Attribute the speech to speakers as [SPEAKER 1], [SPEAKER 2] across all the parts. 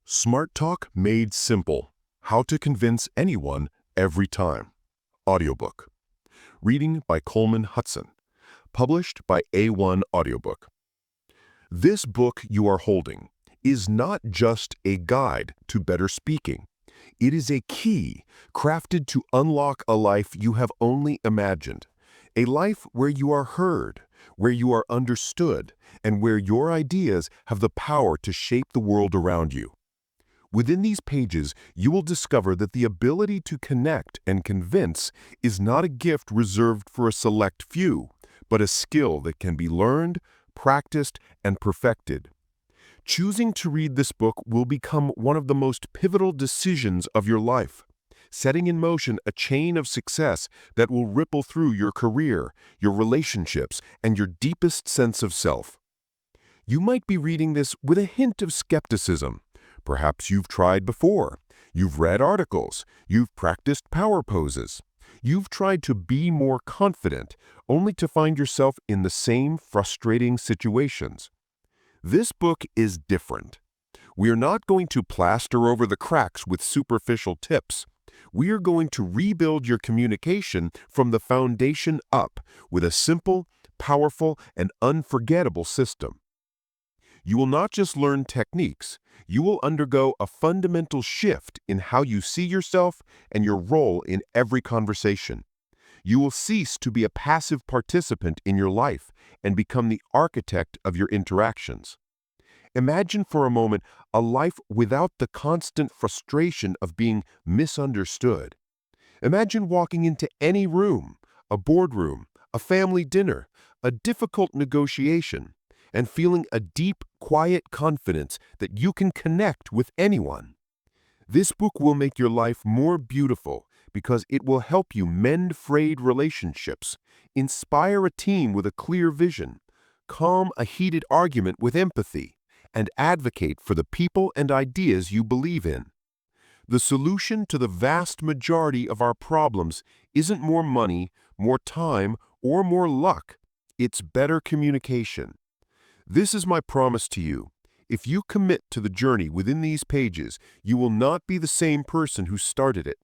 [SPEAKER 1] Smart Talk Made Simple. How to Convince Anyone Every Time. Audiobook. Reading by Coleman Hudson. Published by A1 Audiobook. This book you are holding is not just a guide to better speaking. It is a key crafted to unlock a life you have only imagined. A life where you are heard, where you are understood, and where your ideas have the power to shape the world around you. Within these pages, you will discover that the ability to connect and convince is not a gift reserved for a select few, but a skill that can be learned, practiced, and perfected. Choosing to read this book will become one of the most pivotal decisions of your life, setting in motion a chain of success that will ripple through your career, your relationships, and your deepest sense of self. You might be reading this with a hint of skepticism. Perhaps you've tried before. You've read articles. You've practiced power poses. You've tried to be more confident, only to find yourself in the same frustrating situations. This book is different. We are not going to plaster over the cracks with superficial tips. We are going to rebuild your communication from the foundation up with a simple, powerful, and unforgettable system. You will not just learn techniques, you will undergo a fundamental shift in how you see yourself and your role in every conversation. You will cease to be a passive participant in your life and become the architect of your interactions. Imagine for a moment a life without the constant frustration of being misunderstood. Imagine walking into any room, a boardroom, a family dinner, a difficult negotiation, and feeling a deep, quiet confidence that you can connect with anyone. This book will make your life more beautiful because it will help you mend frayed relationships, inspire a team with a clear vision, calm a heated argument with empathy, and advocate for the people and ideas you believe in. The solution to the vast majority of our problems isn't more money, more time, or more luck. It's better communication. This is my promise to you. If you commit to the journey within these pages, you will not be the same person who started it.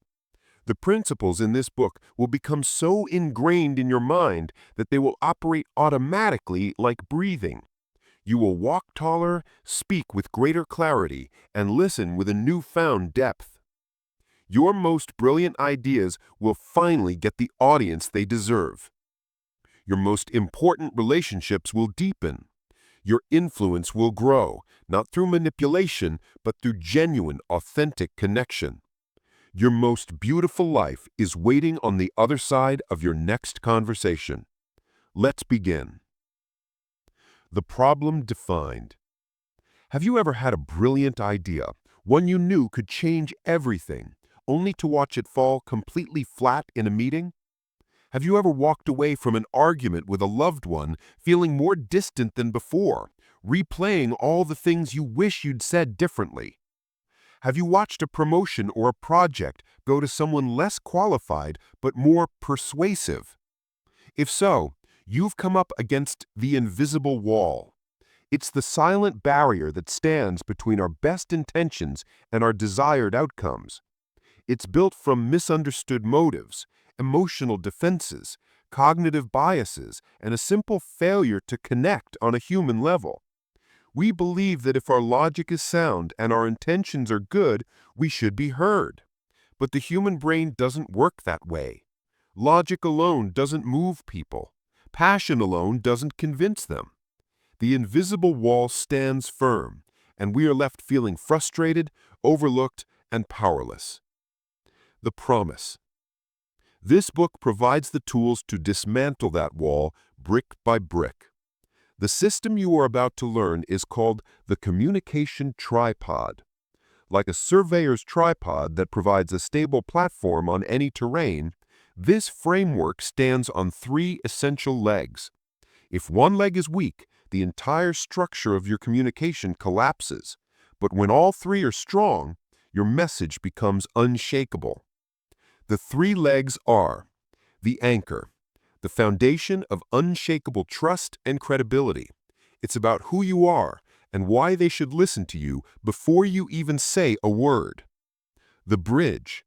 [SPEAKER 1] The principles in this book will become so ingrained in your mind that they will operate automatically like breathing. You will walk taller, speak with greater clarity, and listen with a newfound depth. Your most brilliant ideas will finally get the audience they deserve. Your most important relationships will deepen. Your influence will grow, not through manipulation, but through genuine, authentic connection. Your most beautiful life is waiting on the other side of your next conversation. Let's begin. The problem defined. Have you ever had a brilliant idea, one you knew could change everything, only to watch it fall completely flat in a meeting? Have you ever walked away from an argument with a loved one feeling more distant than before, replaying all the things you wish you'd said differently? Have you watched a promotion or a project go to someone less qualified but more persuasive? If so, you've come up against the invisible wall. It's the silent barrier that stands between our best intentions and our desired outcomes. It's built from misunderstood motives, emotional defenses, cognitive biases, and a simple failure to connect on a human level. We believe that if our logic is sound and our intentions are good, we should be heard. But the human brain doesn't work that way. Logic alone doesn't move people. Passion alone doesn't convince them. The invisible wall stands firm, and we are left feeling frustrated, overlooked, and powerless. The promise. This book provides the tools to dismantle that wall brick by brick. The system you are about to learn is called the communication tripod. Like a surveyor's tripod that provides a stable platform on any terrain, this framework stands on three essential legs. If one leg is weak, the entire structure of your communication collapses. But when all three are strong, your message becomes unshakable. The three legs are the anchor, the foundation of unshakable trust and credibility. It's about who you are and why they should listen to you before you even say a word. The bridge,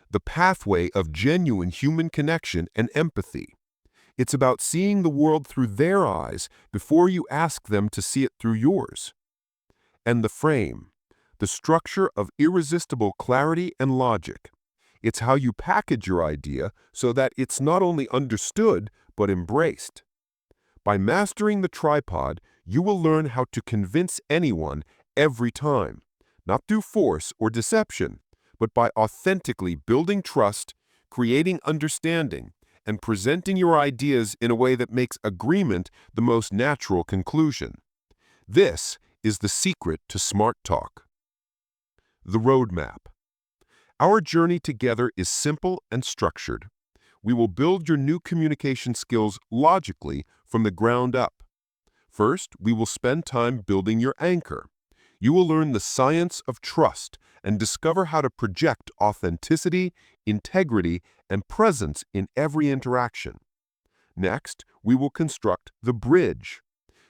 [SPEAKER 1] the pathway of genuine human connection and empathy. It's about seeing the world through their eyes before you ask them to see it through yours. And the frame, the structure of irresistible clarity and logic. It's how you package your idea so that it's not only understood, but embraced. By mastering the tripod, you will learn how to convince anyone every time, not through force or deception, but by authentically building trust, creating understanding, and presenting your ideas in a way that makes agreement the most natural conclusion. This is the secret to smart talk. The roadmap. Our journey together is simple and structured. We will build your new communication skills logically from the ground up. First, we will spend time building your anchor. You will learn the science of trust and discover how to project authenticity, integrity, and presence in every interaction. Next, we will construct the bridge.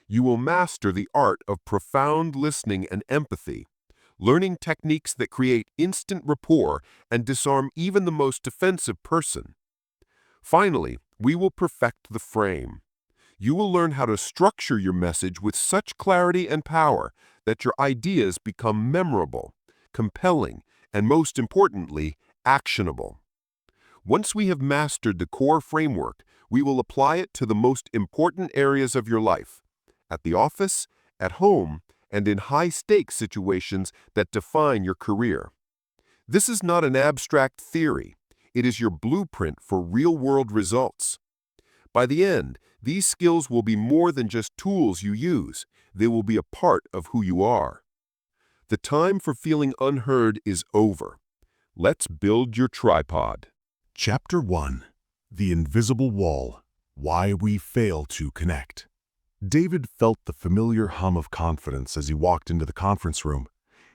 [SPEAKER 1] You will master the art of profound listening and empathy, learning techniques that create instant rapport and disarm even the most defensive person. Finally, we will perfect the frame. You will learn how to structure your message with such clarity and power that your ideas become memorable, compelling, and most importantly, actionable. Once we have mastered the core framework, we will apply it to the most important areas of your life, at the office, at home, and in high-stakes situations that define your career. This is not an abstract theory. It is your blueprint for real-world results. By the end, these skills will be more than just tools you use. They will be a part of who you are. The time for feeling unheard is over. Let's build your tripod.
[SPEAKER 2] Chapter 1. The Invisible Wall. Why We Fail to Connect. David felt the familiar hum of confidence as he walked into the conference room.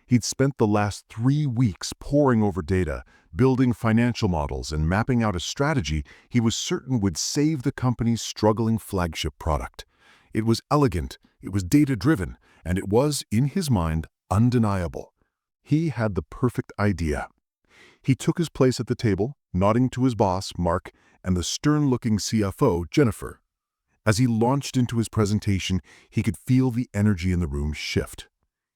[SPEAKER 2] He'd spent the last 3 weeks poring over data, building financial models, and mapping out a strategy he was certain would save the company's struggling flagship product. It was elegant, it was data-driven, and it was, in his mind, undeniable. He had the perfect idea. He took his place at the table, nodding to his boss, Mark, and the stern-looking CFO, Jennifer. As he launched into his presentation, he could feel the energy in the room shift.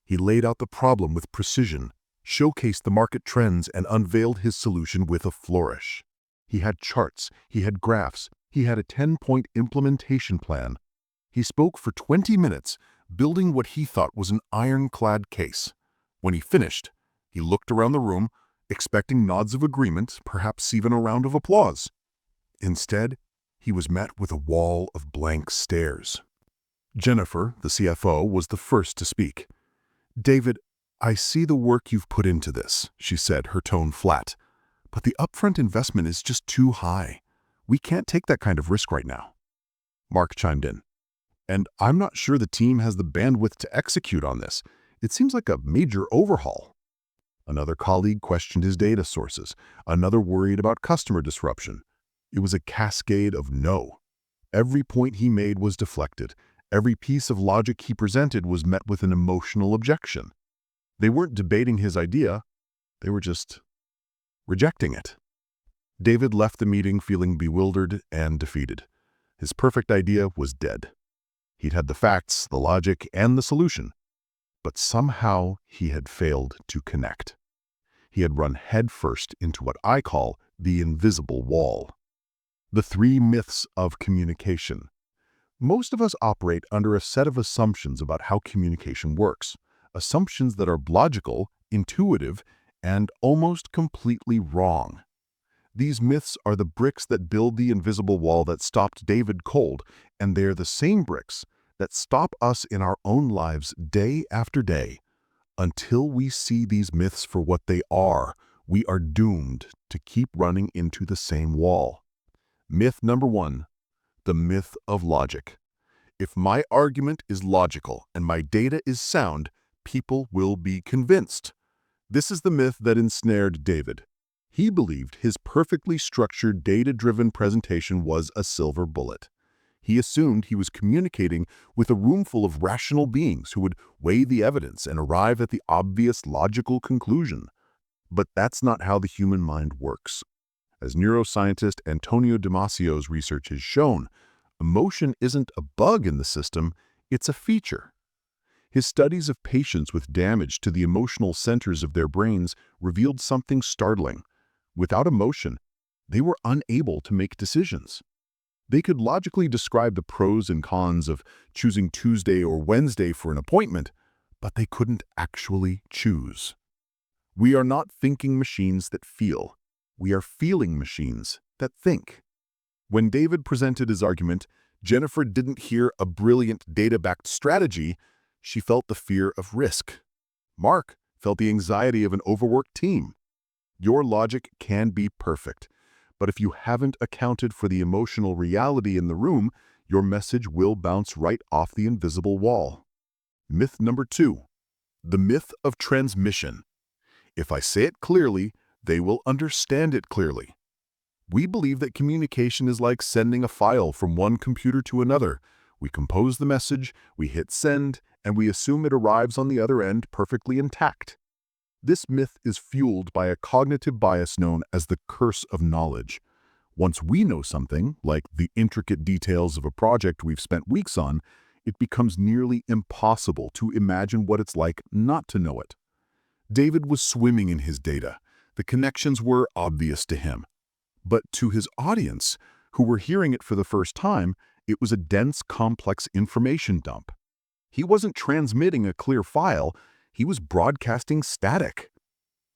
[SPEAKER 2] He laid out the problem with precision, showcased the market trends, and unveiled his solution with a flourish. He had charts, he had graphs, he had a 10-point implementation plan. He spoke for 20 minutes, building what he thought was an ironclad case. When he finished, he looked around the room, expecting nods of agreement, perhaps even a round of applause. Instead, he was met with a wall of blank stares. Jennifer, the CFO, was the first to speak. "David, I see the work you've put into this," she said, her tone flat. "But the upfront investment is just too high. We can't take that kind of risk right now." Mark chimed in. "And I'm not sure the team has the bandwidth to execute on this. It seems like a major overhaul." Another colleague questioned his data sources. Another worried about customer disruption. It was a cascade of no. Every point he made was deflected. Every piece of logic he presented was met with an emotional objection. They weren't debating his idea. They were just rejecting it. David left the meeting feeling bewildered and defeated. His perfect idea was dead. He'd had the facts, the logic, and the solution. But somehow he had failed to connect. He had run headfirst into what I call the invisible wall. The 3 myths of communication. Most of us operate under a set of assumptions about how communication works. Assumptions that are logical, intuitive, and almost completely wrong. These myths are the bricks that build the invisible wall that stopped David cold, and they're the same bricks that stop us in our own lives day after day. Until we see these myths for what they are, we are doomed to keep running into the same wall. Myth number 1, the myth of logic. If my argument is logical and my data is sound, people will be convinced. This is the myth that ensnared David. He believed his perfectly structured, data-driven presentation was a silver bullet. He assumed he was communicating with a room full of rational beings who would weigh the evidence and arrive at the obvious logical conclusion. But that's not how the human mind works. As neuroscientist Antonio Damasio's research has shown, emotion isn't a bug in the system, it's a feature. His studies of patients with damage to the emotional centers of their brains revealed something startling. Without emotion, they were unable to make decisions. They could logically describe the pros and cons of choosing Tuesday or Wednesday for an appointment, but they couldn't actually choose. We are not thinking machines that feel. We are feeling machines that think. When David presented his argument, Jennifer didn't hear a brilliant data-backed strategy. She felt the fear of risk. Mark felt the anxiety of an overworked team. Your logic can be perfect, but if you haven't accounted for the emotional reality in the room, your message will bounce right off the invisible wall. Myth number 2. The myth of transmission. If I say it clearly, they will understand it clearly. We believe that communication is like sending a file from one computer to another. We compose the message, we hit send, and we assume it arrives on the other end perfectly intact. This myth is fueled by a cognitive bias known as the curse of knowledge. Once we know something, like the intricate details of a project we've spent weeks on, it becomes nearly impossible to imagine what it's like not to know it. David was swimming in his data. The connections were obvious to him. But to his audience, who were hearing it for the first time, it was a dense, complex information dump. He wasn't transmitting a clear file, he was broadcasting static.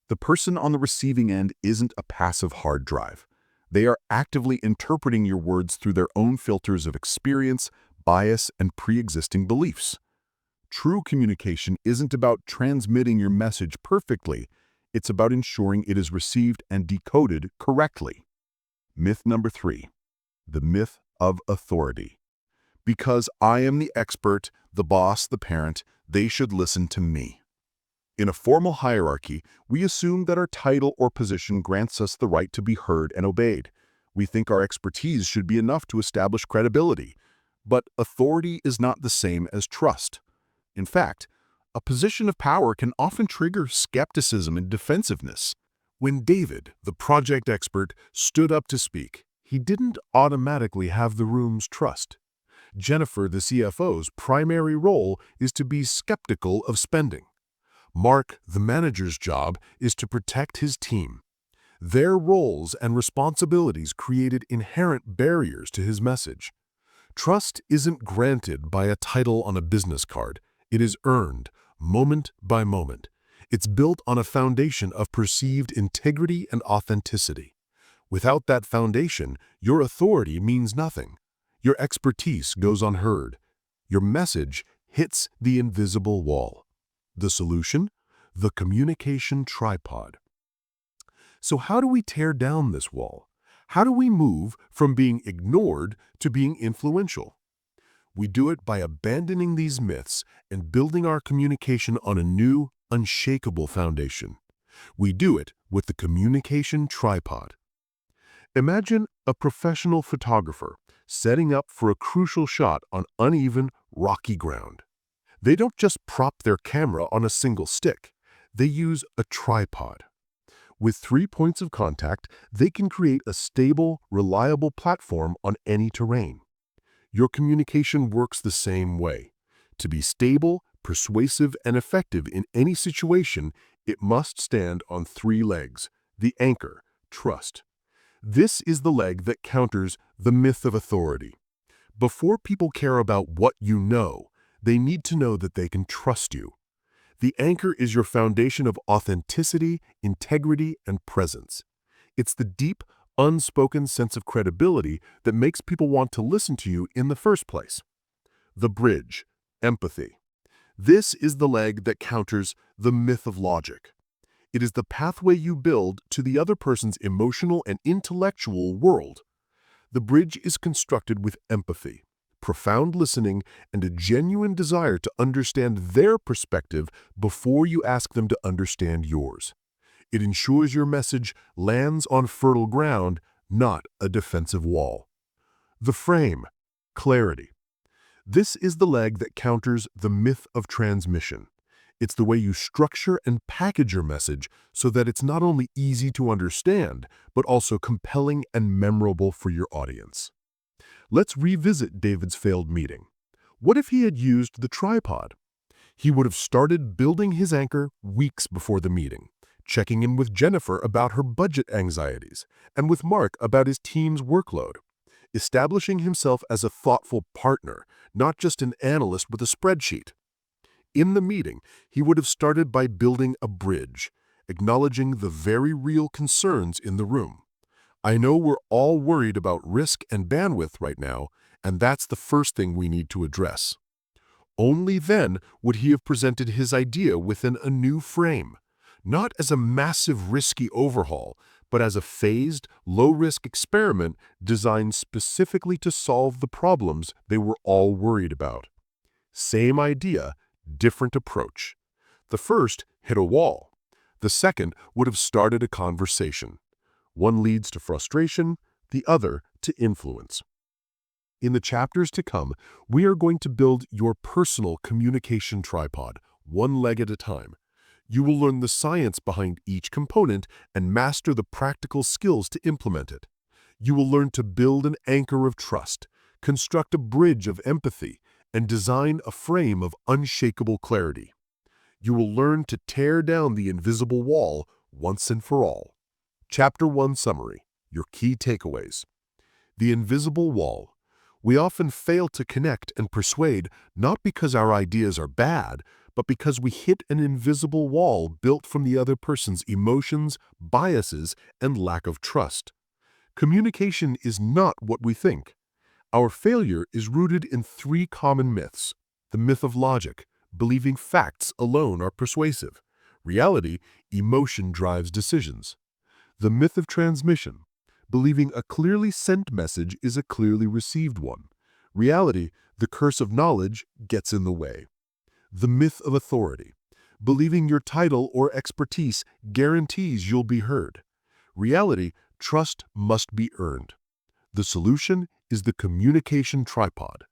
[SPEAKER 2] The person on the receiving end isn't a passive hard drive. They are actively interpreting your words through their own filters of experience, bias, and pre-existing beliefs. True communication isn't about transmitting your message perfectly, it's about ensuring it is received and decoded correctly. Myth number 3. The myth of authority. Because I am the expert, the boss, the parent, they should listen to me. In a formal hierarchy, we assume that our title or position grants us the right to be heard and obeyed. We think our expertise should be enough to establish credibility. But authority is not the same as trust. In fact, a position of power can often trigger skepticism and defensiveness. When David, the project expert, stood up to speak, he didn't automatically have the room's trust. Jennifer, the CFO's primary role is to be skeptical of spending. Mark, the manager's job, is to protect his team. Their roles and responsibilities created inherent barriers to his message. Trust isn't granted by a title on a business card. It is earned, moment by moment. It's built on a foundation of perceived integrity and authenticity. Without that foundation, your authority means nothing. Your expertise goes unheard. Your message hits the invisible wall. The solution? The communication tripod. So how do we tear down this wall? How do we move from being ignored to being influential? We do it by abandoning these myths and building our communication on a new, unshakable foundation. We do it with the communication tripod. Imagine a professional photographer setting up for a crucial shot on uneven, rocky ground. They don't just prop their camera on a single stick. They use a tripod. With 3 points of contact, they can create a stable, reliable platform on any terrain. Your communication works the same way. To be stable, persuasive, and effective in any situation, it must stand on 3 legs. The anchor, trust. This is the leg that counters the myth of authority. Before people care about what you know, they need to know that they can trust you. The anchor is your foundation of authenticity, integrity, and presence. It's the deep, unspoken sense of credibility that makes people want to listen to you in the first place. The bridge, empathy. This is the leg that counters the myth of logic. It is the pathway you build to the other person's emotional and intellectual world. The bridge is constructed with empathy, profound listening, and a genuine desire to understand their perspective before you ask them to understand yours. It ensures your message lands on fertile ground, not a defensive wall. The frame. Clarity. This is the leg that counters the myth of transmission. It's the way you structure and package your message so that it's not only easy to understand, but also compelling and memorable for your audience. Let's revisit David's failed meeting. What if he had used the tripod? He would have started building his anchor weeks before the meeting, checking in with Jennifer about her budget anxieties, and with Mark about his team's workload, establishing himself as a thoughtful partner, not just an analyst with a spreadsheet. In the meeting, he would have started by building a bridge, acknowledging the very real concerns in the room. I know we're all worried about risk and bandwidth right now, and that's the first thing we need to address. Only then would he have presented his idea within a new frame, not as a massive risky overhaul, but as a phased, low-risk experiment designed specifically to solve the problems they were all worried about. Same idea, different approach. The first hit a wall. The second would have started a conversation. One leads to frustration, the other to influence. In the chapters to come, we are going to build your personal communication tripod, one leg at a time. You will learn the science behind each component and master the practical skills to implement it. You will learn to build an anchor of trust, construct a bridge of empathy, and design a frame of unshakable clarity. You will learn to tear down the invisible wall once and for all. Chapter 1 Summary. Your key takeaways. The invisible wall. We often fail to connect and persuade not because our ideas are bad, but because we hit an invisible wall built from the other person's emotions, biases, and lack of trust. Communication is not what we think. Our failure is rooted in 3 common myths. The myth of logic, believing facts alone are persuasive. Reality, emotion drives decisions. The myth of transmission, believing a clearly sent message is a clearly received one. Reality, the curse of knowledge, gets in the way. The myth of authority, believing your title or expertise guarantees you'll be heard. Reality, trust must be earned. The solution is the communication tripod.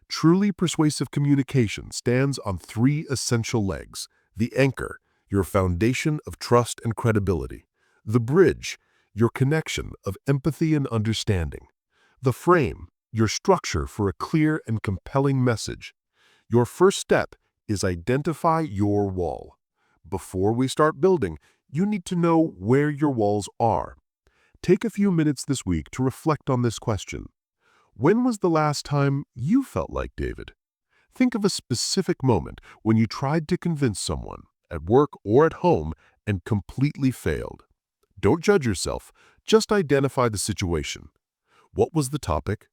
[SPEAKER 2] Truly persuasive communication stands on 3 essential legs. The anchor, your foundation of trust and credibility. The bridge, your connection of empathy and understanding. The frame, your structure for a clear and compelling message. Your first step is identify your wall. Before we start building, you need to know where your walls are. Take a few minutes this week to reflect on this question. When was the last time you felt like David? Think of a specific moment when you tried to convince someone, at work or at home, and completely failed. Don't judge yourself, just identify the situation. What was the topic?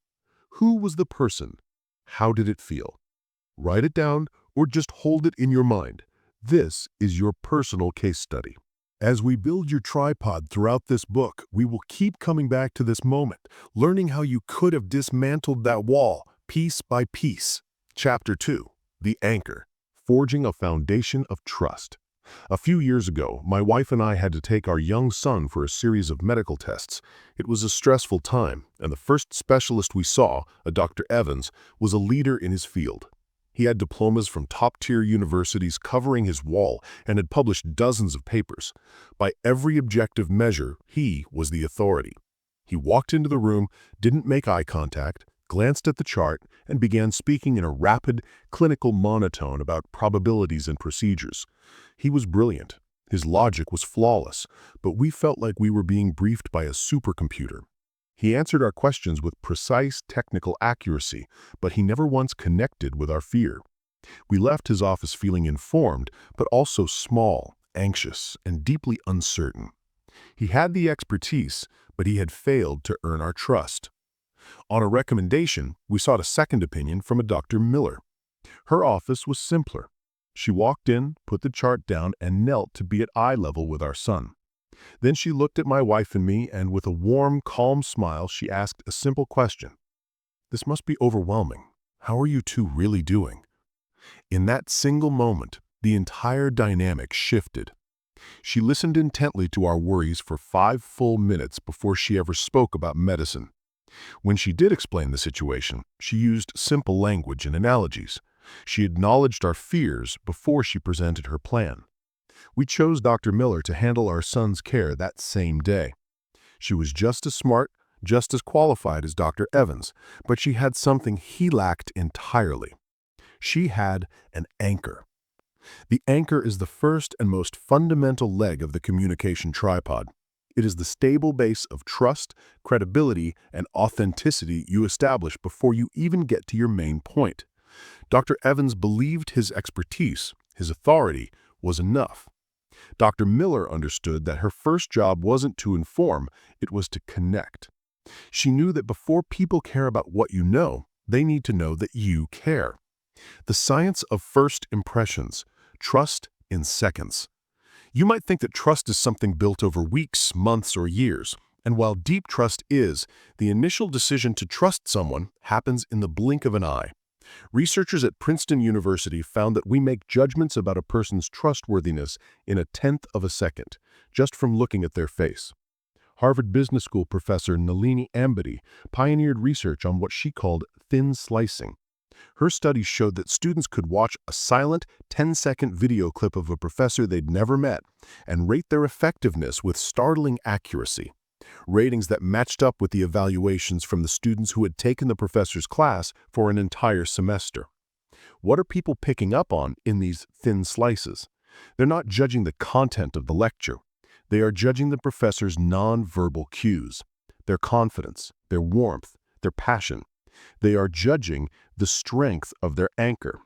[SPEAKER 2] Who was the person? How did it feel? Write it down or just hold it in your mind. This is your personal case study. As we build your tripod throughout this book, we will keep coming back to this moment, learning how you could have dismantled that wall piece by piece. Chapter 2. The Anchor. Forging a Foundation of Trust. A few years ago, my wife and I had to take our young son for a series of medical tests. It was a stressful time, and the first specialist we saw, a Dr. Evans, was a leader in his field. He had diplomas from top-tier universities covering his wall and had published dozens of papers. By every objective measure, he was the authority. He walked into the room, didn't make eye contact, glanced at the chart, and began speaking in a rapid, clinical monotone about probabilities and procedures. He was brilliant. His logic was flawless, but we felt like we were being briefed by a supercomputer. He answered our questions with precise technical accuracy, but he never once connected with our fear. We left his office feeling informed, but also small, anxious, and deeply uncertain. He had the expertise, but he had failed to earn our trust. On a recommendation, we sought a second opinion from a Dr. Miller. Her office was simpler. She walked in, put the chart down, and knelt to be at eye level with our son. Then she looked at my wife and me, and with a warm, calm smile, she asked a simple question. "This must be overwhelming. How are you two really doing?" In that single moment, the entire dynamic shifted. She listened intently to our worries for 5 full minutes before she ever spoke about medicine. When she did explain the situation, she used simple language and analogies. She acknowledged our fears before she presented her plan. We chose Dr. Miller to handle our son's care that same day. She was just as smart, just as qualified as Dr. Evans, but she had something he lacked entirely. She had an anchor. The anchor is the first and most fundamental leg of the communication tripod. It is the stable base of trust, credibility, and authenticity you establish before you even get to your main point. Dr. Evans believed his expertise, his authority, was enough. Dr. Miller understood that her first job wasn't to inform, it was to connect. She knew that before people care about what you know, they need to know that you care. The science of first impressions, trust in seconds. You might think that trust is something built over weeks, months, or years, and while deep trust is, the initial decision to trust someone happens in the blink of an eye. Researchers at Princeton University found that we make judgments about a person's trustworthiness in a tenth of a second, just from looking at their face. Harvard Business School professor Nalini Ambady pioneered research on what she called thin slicing. Her studies showed that students could watch a silent 10-second video clip of a professor they'd never met and rate their effectiveness with startling accuracy. Ratings that matched up with the evaluations from the students who had taken the professor's class for an entire semester. What are people picking up on in these thin slices? They're not judging the content of the lecture. They are judging the professor's non-verbal cues, their confidence, their warmth, their passion. They are judging the strength of their anchor.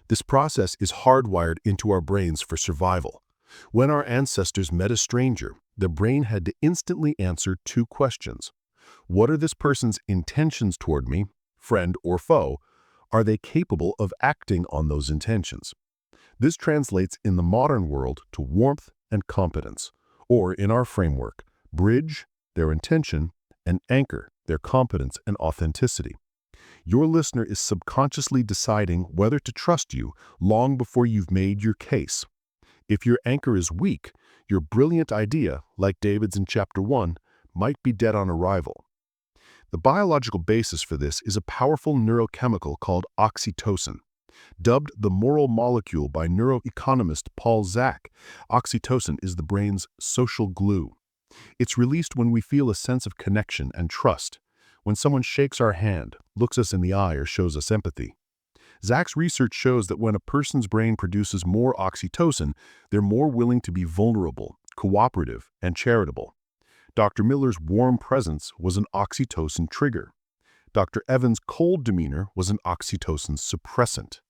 [SPEAKER 2] This process is hardwired into our brains for survival. When our ancestors met a stranger, the brain had to instantly answer two questions. What are this person's intentions toward me, friend or foe? Are they capable of acting on those intentions? This translates in the modern world to warmth and competence, or in our framework, bridge, their intention, and anchor, their competence and authenticity. Your listener is subconsciously deciding whether to trust you long before you've made your case. If your anchor is weak, your brilliant idea, like David's in Chapter 1, might be dead on arrival. The biological basis for this is a powerful neurochemical called oxytocin. Dubbed the moral molecule by neuroeconomist Paul Zak, oxytocin is the brain's social glue. It's released when we feel a sense of connection and trust, when someone shakes our hand, looks us in the eye, or shows us empathy. Zak's research shows that when a person's brain produces more oxytocin, they're more willing to be vulnerable, cooperative, and charitable. Dr. Miller's warm presence was an oxytocin trigger. Dr. Evans' cold demeanor was an oxytocin suppressant.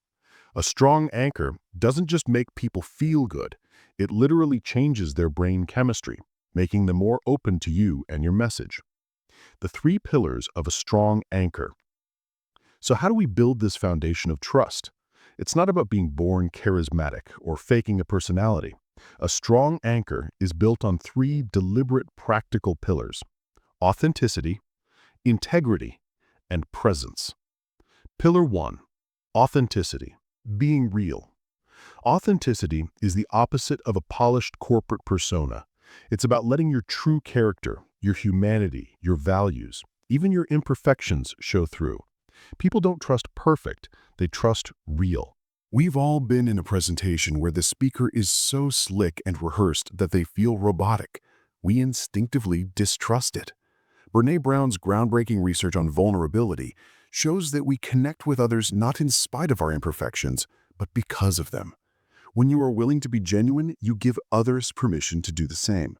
[SPEAKER 2] A strong anchor doesn't just make people feel good, it literally changes their brain chemistry, making them more open to you and your message. The three pillars of a strong anchor. So how do we build this foundation of trust? It's not about being born charismatic or faking a personality. A strong anchor is built on three deliberate practical pillars: authenticity, integrity, and presence. Pillar 1, authenticity, being real. Authenticity is the opposite of a polished corporate persona. It's about letting your true character, your humanity, your values, even your imperfections show through. People don't trust perfect, they trust real. We've all been in a presentation where the speaker is so slick and rehearsed that they feel robotic. We instinctively distrust it. Brené Brown's groundbreaking research on vulnerability shows that we connect with others not in spite of our imperfections, but because of them. When you are willing to be genuine, you give others permission to do the same.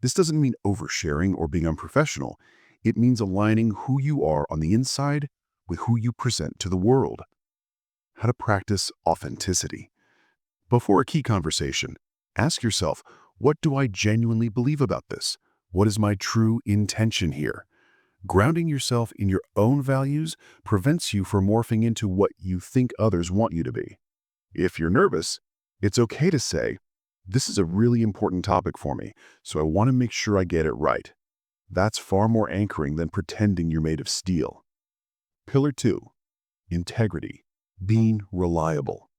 [SPEAKER 2] This doesn't mean oversharing or being unprofessional. It means aligning who you are on the inside with who you present to the world. How to practice authenticity. Before a key conversation, ask yourself, what do I genuinely believe about this? What is my true intention here? Grounding yourself in your own values prevents you from morphing into what you think others want you to be. If you're nervous, it's okay to say, this is a really important topic for me, so I want to make sure I get it right. That's far more anchoring than pretending you're made of steel. Pillar 2, integrity, being reliable.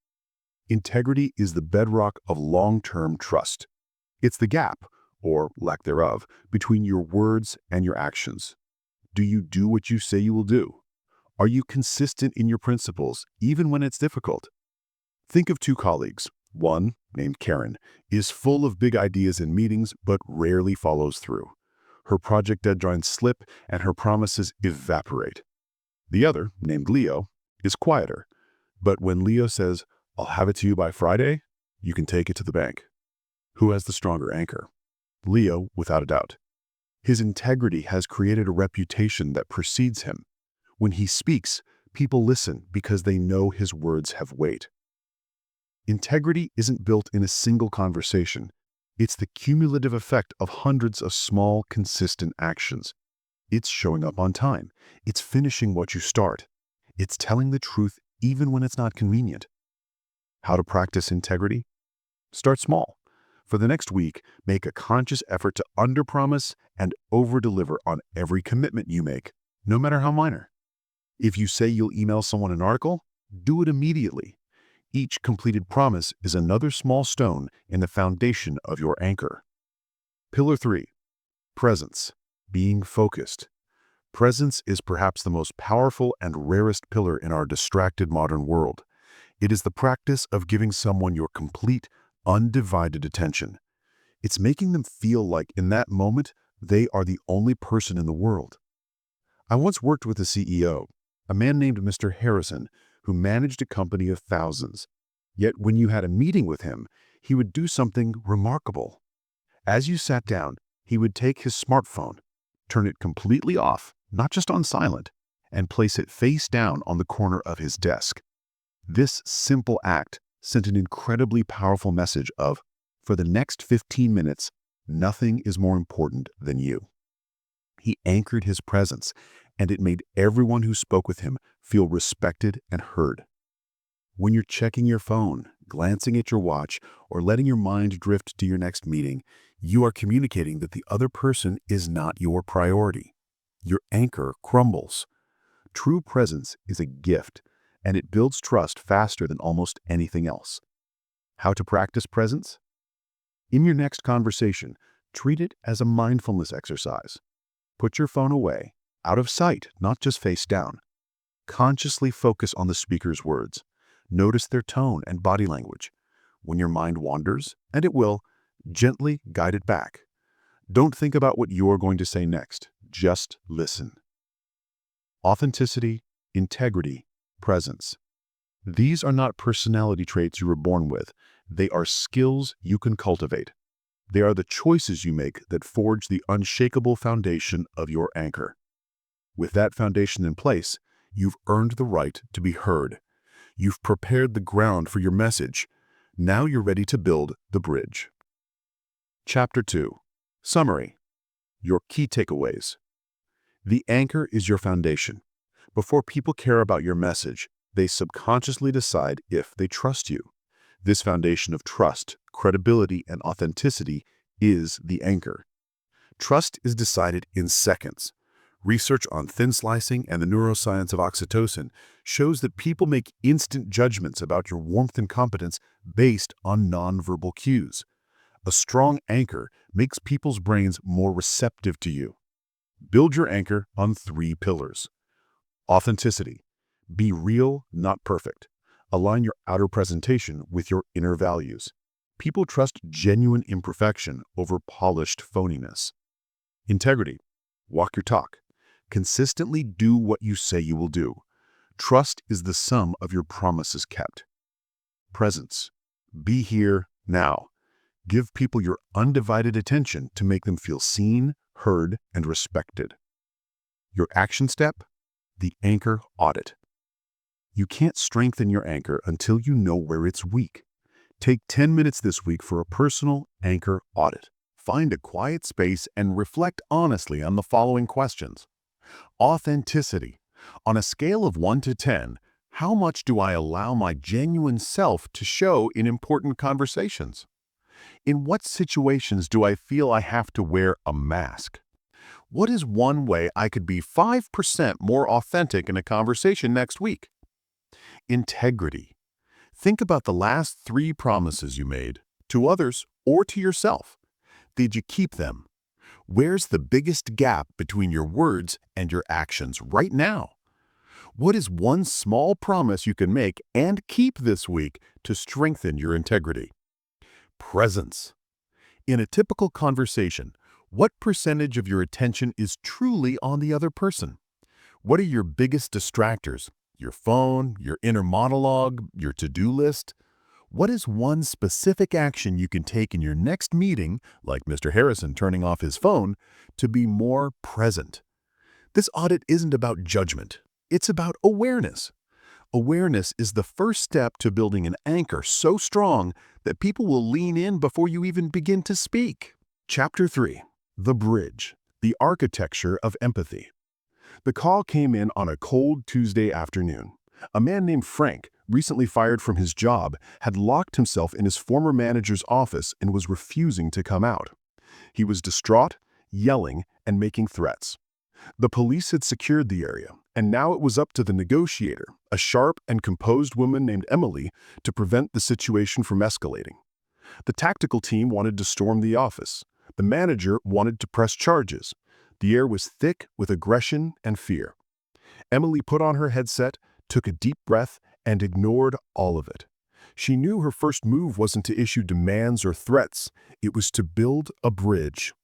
[SPEAKER 2] Integrity is the bedrock of long-term trust. It's the gap, or lack thereof, between your words and your actions. Do you do what you say you will do? Are you consistent in your principles, even when it's difficult? Think of two colleagues. One, named Karen, is full of big ideas in meetings but rarely follows through. Her project deadlines slip and her promises evaporate. The other, named Leo, is quieter. But when Leo says, "I'll have it to you by Friday," you can take it to the bank. Who has the stronger anchor? Leo, without a doubt. His integrity has created a reputation that precedes him. When he speaks, people listen because they know his words have weight. Integrity isn't built in a single conversation. It's the cumulative effect of hundreds of small, consistent actions. It's showing up on time. It's finishing what you start. It's telling the truth even when it's not convenient. How to practice integrity? Start small. For the next week, make a conscious effort to underpromise and overdeliver on every commitment you make, no matter how minor. If you say you'll email someone an article, do it immediately. Each completed promise is another small stone in the foundation of your anchor. Pillar 3. Presence. Being focused. Presence is perhaps the most powerful and rarest pillar in our distracted modern world. It is the practice of giving someone your complete, undivided attention. It's making them feel like in that moment, they are the only person in the world. I once worked with a CEO, a man named Mr. Harrison, who managed a company of thousands. Yet when you had a meeting with him, he would do something remarkable. As you sat down, he would take his smartphone, turn it completely off, not just on silent, and place it face down on the corner of his desk. This simple act sent an incredibly powerful message of, for the next 15 minutes, nothing is more important than you. He anchored his presence, and it made everyone who spoke with him feel respected and heard. When you're checking your phone, glancing at your watch, or letting your mind drift to your next meeting, you are communicating that the other person is not your priority. Your anchor crumbles. True presence is a gift, and it builds trust faster than almost anything else. How to practice presence? In your next conversation, treat it as a mindfulness exercise. Put your phone away, out of sight, not just face down. Consciously focus on the speaker's words. Notice their tone and body language. When your mind wanders, and it will, gently guide it back. Don't think about what you're going to say next. Just listen. Authenticity, integrity, presence. These are not personality traits you were born with. They are skills you can cultivate. They are the choices you make that forge the unshakable foundation of your anchor. With that foundation in place, you've earned the right to be heard. You've prepared the ground for your message. Now you're ready to build the bridge. Chapter 2. Summary. Your key takeaways. The anchor is your foundation. Before people care about your message, they subconsciously decide if they trust you. This foundation of trust, credibility, and authenticity is the anchor. Trust is decided in seconds. Research on thin slicing and the neuroscience of oxytocin shows that people make instant judgments about your warmth and competence based on nonverbal cues. A strong anchor makes people's brains more receptive to you. Build your anchor on 3 pillars. Authenticity. Be real, not perfect. Align your outer presentation with your inner values. People trust genuine imperfection over polished phoniness. Integrity. Walk your talk. Consistently do what you say you will do. Trust is the sum of your promises kept. Presence. Be here now. Give people your undivided attention to make them feel seen, heard, and respected. Your action step? The anchor audit. You can't strengthen your anchor until you know where it's weak. Take 10 minutes this week for a personal anchor audit. Find a quiet space and reflect honestly on the following questions. Authenticity. On a scale of 1 to 10, how much do I allow my genuine self to show in important conversations? In what situations do I feel I have to wear a mask? What is one way I could be 5% more authentic in a conversation next week? Integrity. Think about the last 3 promises you made, to others or to yourself. Did you keep them? Where's the biggest gap between your words and your actions right now? What is one small promise you can make and keep this week to strengthen your integrity? Presence. In a typical conversation, what percentage of your attention is truly on the other person? What are your biggest distractors? Your phone, your inner monologue, your to-do list? What is one specific action you can take in your next meeting, like Mr. Harrison turning off his phone, to be more present? This audit isn't about judgment. It's about awareness. Awareness is the first step to building an anchor so strong that people will lean in before you even begin to speak. Chapter 3. The Bridge, the Architecture of Empathy. The call came in on a cold Tuesday afternoon. A man named Frank, recently fired from his job, had locked himself in his former manager's office and was refusing to come out. He was distraught, yelling, and making threats. The police had secured the area, and now it was up to the negotiator, a sharp and composed woman named Emily, to prevent the situation from escalating. The tactical team wanted to storm the office. The manager wanted to press charges. The air was thick with aggression and fear. Emily put on her headset, took a deep breath, and ignored all of it. She knew her first move wasn't to issue demands or threats. It was to build a bridge.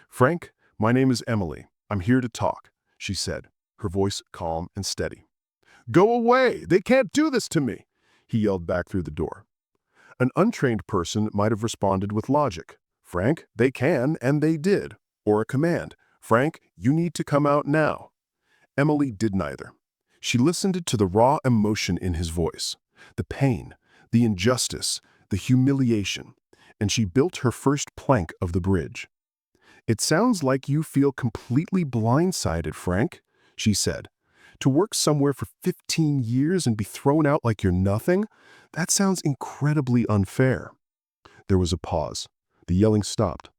[SPEAKER 2] "Frank, my name is Emily. I'm here to talk," she said, her voice calm and steady. "Go away! They can't do this to me!" he yelled back through the door. An untrained person might have responded with logic. "Frank, they can, and they did." Or a command. "Frank, you need to come out now." Emily did neither. She listened to the raw emotion in his voice, the pain, the injustice, the humiliation, and she built her first plank of the bridge. "It sounds like you feel completely blindsided, Frank," she said. "To work somewhere for 15 years and be thrown out like you're nothing? That sounds incredibly unfair." There was a pause. The yelling stopped.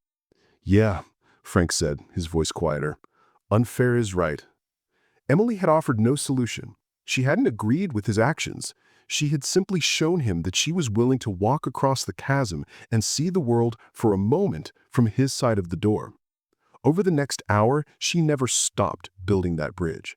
[SPEAKER 2] "Yeah," Frank said, his voice quieter. "Unfair is right." Emily had offered no solution. She hadn't agreed with his actions. She had simply shown him that she was willing to walk across the chasm and see the world for a moment from his side of the door. Over the next hour, she never stopped building that bridge.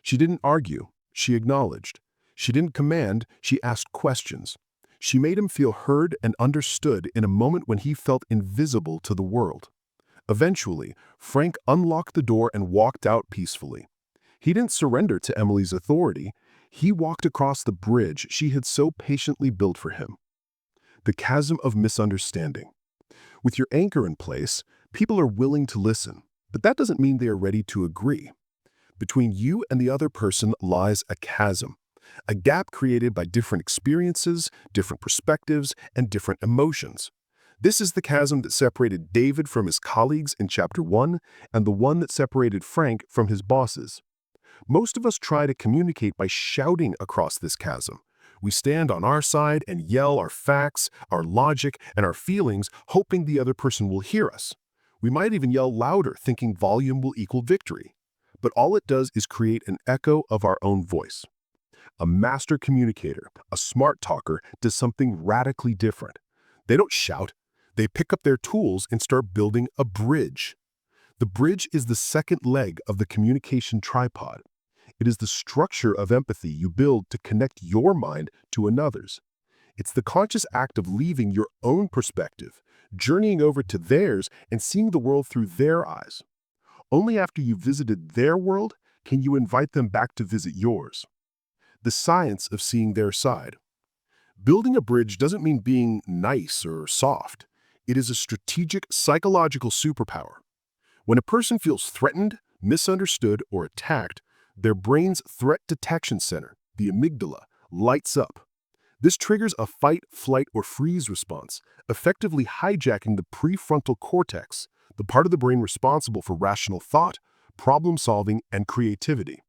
[SPEAKER 2] She didn't argue. She acknowledged. She didn't command. She asked questions. She made him feel heard and understood in a moment when he felt invisible to the world. Eventually, Frank unlocked the door and walked out peacefully. He didn't surrender to Emily's authority. He walked across the bridge she had so patiently built for him. The chasm of misunderstanding. With your anchor in place, people are willing to listen, but that doesn't mean they are ready to agree. Between you and the other person lies a chasm, a gap created by different experiences, different perspectives, and different emotions. This is the chasm that separated David from his colleagues in Chapter 1 and the one that separated Frank from his bosses. Most of us try to communicate by shouting across this chasm. We stand on our side and yell our facts, our logic, and our feelings, hoping the other person will hear us. We might even yell louder, thinking volume will equal victory. But all it does is create an echo of our own voice. A master communicator, a smart talker, does something radically different. They don't shout. They pick up their tools and start building a bridge. The bridge is the second leg of the communication tripod. It is the structure of empathy you build to connect your mind to another's. It's the conscious act of leaving your own perspective, journeying over to theirs, and seeing the world through their eyes. Only after you've visited their world can you invite them back to visit yours. The science of seeing their side. Building a bridge doesn't mean being nice or soft. It is a strategic psychological superpower. When a person feels threatened, misunderstood, or attacked, their brain's threat detection center, the amygdala, lights up. This triggers a fight, flight, or freeze response, effectively hijacking the prefrontal cortex, the part of the brain responsible for rational thought, problem solving, and creativity.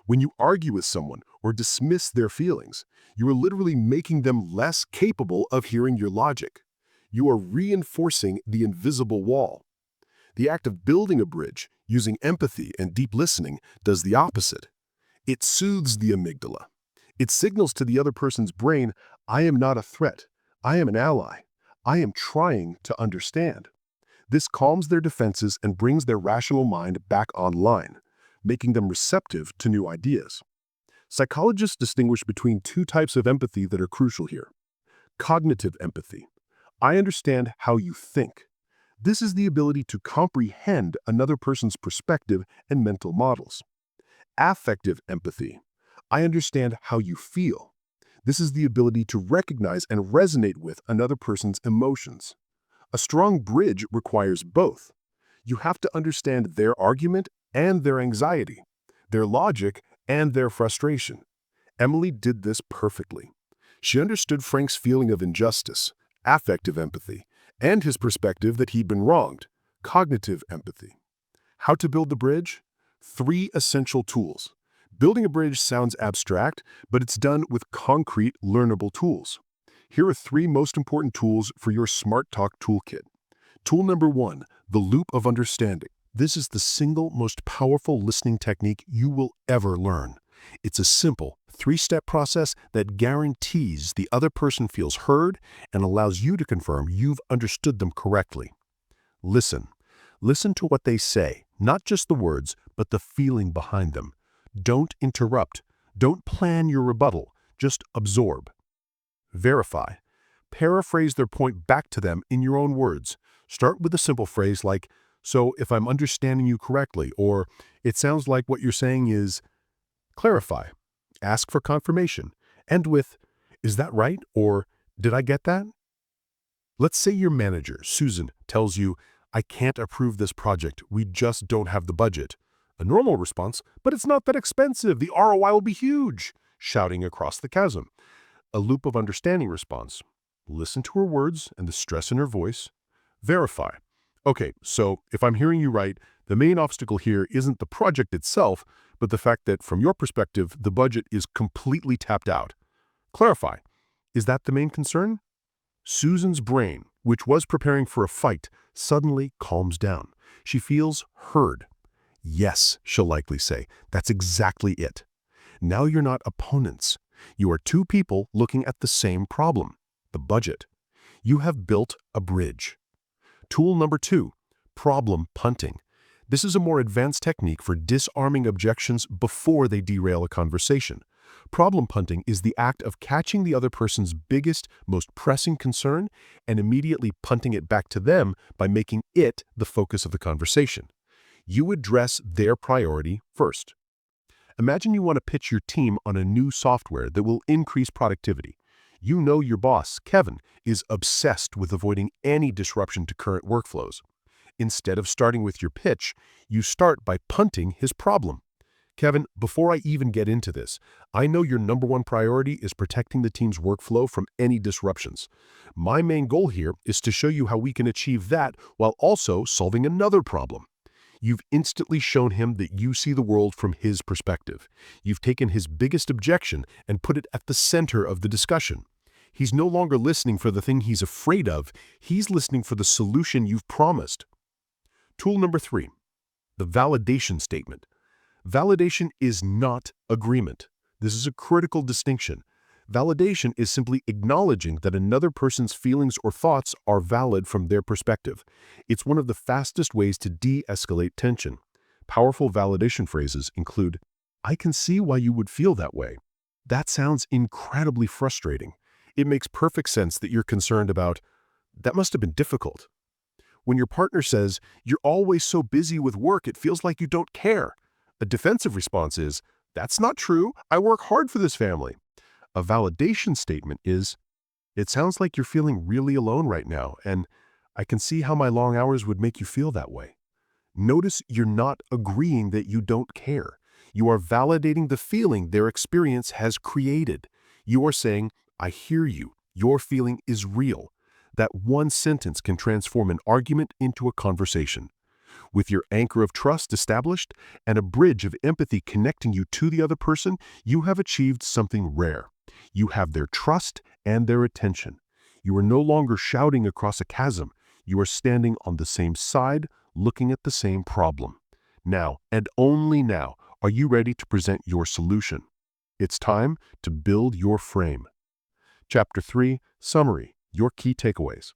[SPEAKER 2] When you argue with someone or dismiss their feelings, you are literally making them less capable of hearing your logic. You are reinforcing the invisible wall. The act of building a bridge, using empathy and deep listening, does the opposite. It soothes the amygdala. It signals to the other person's brain, "I am not a threat. I am an ally. I am trying to understand."
[SPEAKER 1] This calms their defenses and brings their rational mind back online, making them receptive to new ideas. Psychologists distinguish between two types of empathy that are crucial here. Cognitive empathy. I understand how you think. This is the ability to comprehend another person's perspective and mental models. Affective empathy. I understand how you feel. This is the ability to recognize and resonate with another person's emotions. A strong bridge requires both. You have to understand their argument and their anxiety, their logic and their frustration. Emily did this perfectly. She understood Frank's feeling of injustice, affective empathy, and his perspective that he'd been wronged, cognitive empathy. How to build the bridge? 3 essential tools. Building a bridge sounds abstract, but it's done with concrete, learnable tools. Here are 3 most important tools for your Smart Talk toolkit. Tool number 1, the loop of understanding. This is the single most powerful listening technique you will ever learn. It's a simple, 3-step process that guarantees the other person feels heard and allows you to confirm you've understood them correctly. Listen. Listen to what they say, not just the words, but the feeling behind them. Don't interrupt. Don't plan your rebuttal. Just absorb. Verify. Paraphrase their point back to them in your own words. Start with a simple phrase like, "So if I'm understanding you correctly," or "It sounds like what you're saying is..." Clarify. Ask for confirmation. End with, "Is that right?" or "Did I get that?" Let's say your manager, Susan, tells you, "I can't approve this project. We just don't have the budget." A normal response, "But it's not that expensive. The ROI will be huge," shouting across the chasm. A loop of understanding response. Listen to her words and the stress in her voice. Verify. Okay, so if I'm hearing you right, the main obstacle here isn't the project itself, but the fact that from your perspective, the budget is completely tapped out. Clarify. Is that the main concern? Susan's brain, which was preparing for a fight, suddenly calms down. She feels heard. Yes, she'll likely say, that's exactly it. Now you're not opponents. You are 2 people looking at the same problem, the budget. You have built a bridge. Tool number 2, problem punting. This is a more advanced technique for disarming objections before they derail a conversation. Problem punting is the act of catching the other person's biggest, most pressing concern and immediately punting it back to them by making it the focus of the conversation. You address their priority first. Imagine you want to pitch your team on a new software that will increase productivity. You know your boss, Kevin, is obsessed with avoiding any disruption to current workflows. Instead of starting with your pitch, you start by punting his problem. "Kevin, before I even get into this, I know your number 1 priority is protecting the team's workflow from any disruptions. My main goal here is to show you how we can achieve that while also solving another problem." You've instantly shown him that you see the world from his perspective. You've taken his biggest objection and put it at the center of the discussion. He's no longer listening for the thing he's afraid of. He's listening for the solution you've promised. Tool number 3, the validation statement. Validation is not agreement. This is a critical distinction. Validation is simply acknowledging that another person's feelings or thoughts are valid from their perspective. It's one of the fastest ways to de-escalate tension. Powerful validation phrases include, "I can see why you would feel that way. That sounds incredibly frustrating. It makes perfect sense that you're concerned about. That must have been difficult." When your partner says, "You're always so busy with work, it feels like you don't care," a defensive response is, "That's not true. I work hard for this family." A validation statement is, "It sounds like you're feeling really alone right now, and I can see how my long hours would make you feel that way." Notice you're not agreeing that you don't care. You are validating the feeling their experience has created. You are saying, "I hear you. Your feeling is real." That one sentence can transform an argument into a conversation. With your anchor of trust established and a bridge of empathy connecting you to the other person, you have achieved something rare. You have their trust and their attention. You are no longer shouting across a chasm. You are standing on the same side, looking at the same problem. Now, and only now, are you ready to present your solution. It's time to build your frame. Chapter 3, Summary, your key takeaways.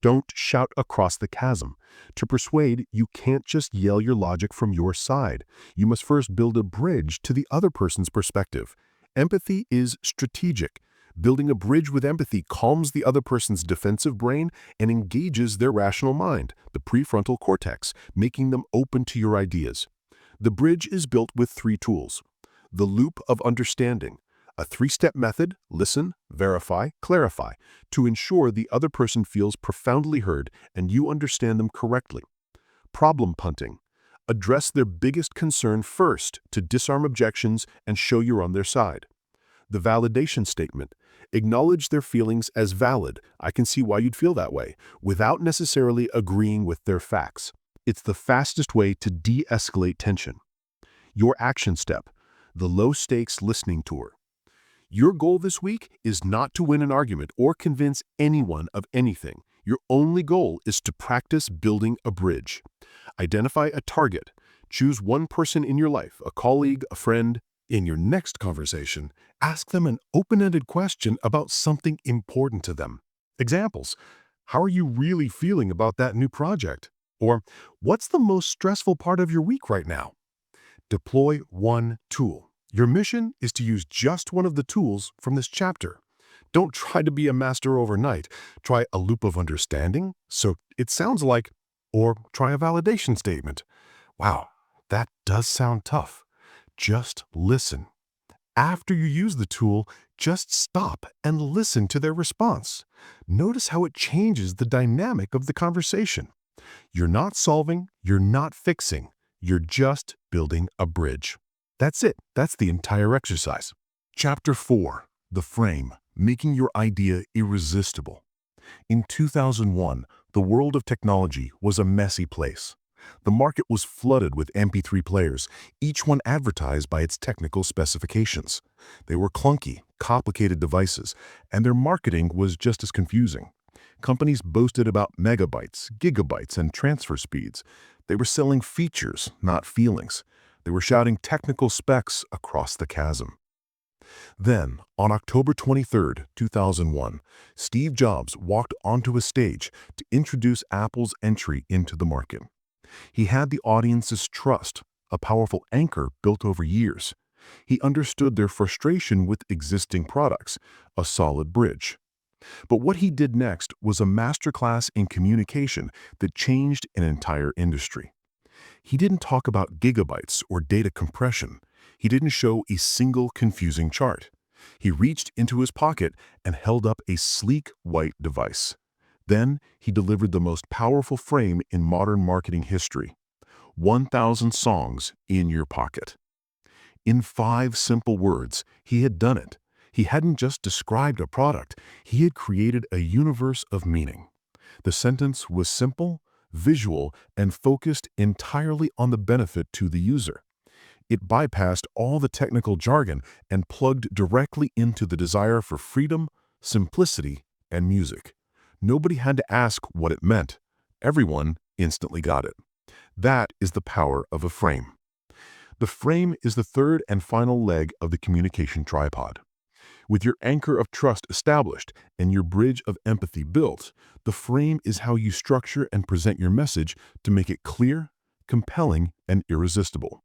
[SPEAKER 2] Don't shout across the chasm. To persuade, you can't just yell your logic from your side. You must first build a bridge to the other person's perspective. Empathy is strategic. Building a bridge with empathy calms the other person's defensive brain and engages their rational mind, the prefrontal cortex, making them open to your ideas. The bridge is built with 3 tools. The loop of understanding, a 3-step method: listen, verify, clarify, to ensure the other person feels profoundly heard and you understand them correctly. Problem punting, address their biggest concern first to disarm objections and show you're on their side. The validation statement, acknowledge their feelings as valid. I can see why you'd feel that way, without necessarily agreeing with their facts. It's the fastest way to de-escalate tension. Your action step, the low-stakes listening tour. Your goal this week is not to win an argument or convince anyone of anything. Your only goal is to practice building a bridge. Identify a target. Choose one person in your life, a colleague, a friend. In your next conversation, ask them an open-ended question about something important to them. Examples: how are you really feeling about that new project? Or, what's the most stressful part of your week right now? Deploy one tool. Your mission is to use just one of the tools from this chapter. Don't try to be a master overnight. Try a loop of understanding, so it sounds like, or try a validation statement. Wow, that does sound tough. Just listen. After you use the tool, just stop and listen to their response. Notice how it changes the dynamic of the conversation. You're not solving, you're not fixing, you're just building a bridge. That's it. That's the entire exercise. Chapter 4, The Frame, Making Your Idea Irresistible. In 2001, the world of technology was a messy place. The market was flooded with MP3 players, each one advertised by its technical specifications. They were clunky, complicated devices, and their marketing was just as confusing. Companies boasted about megabytes, gigabytes, and transfer speeds. They were selling features, not feelings. They were shouting technical specs across the chasm. Then, on October 23, 2001, Steve Jobs walked onto a stage to introduce Apple's entry into the market. He had the audience's trust, a powerful anchor built over years. He understood their frustration with existing products, a solid bridge. But what he did next was a masterclass in communication that changed an entire industry. He didn't talk about gigabytes or data compression. He didn't show a single confusing chart. He reached into his pocket and held up a sleek white device. Then he delivered the most powerful frame in modern marketing history: 1,000 songs in your pocket. In 5 simple words, he had done it. He hadn't just described a product, he had created a universe of meaning. The sentence was simple, visual, and focused entirely on the benefit to the user. It bypassed all the technical jargon and plugged directly into the desire for freedom, simplicity, and music. Nobody had to ask what it meant. Everyone instantly got it. That is the power of a frame. The frame is the third and final leg of the communication tripod. With your anchor of trust established and your bridge of empathy built, the frame is how you structure and present your message to make it clear, compelling, and irresistible.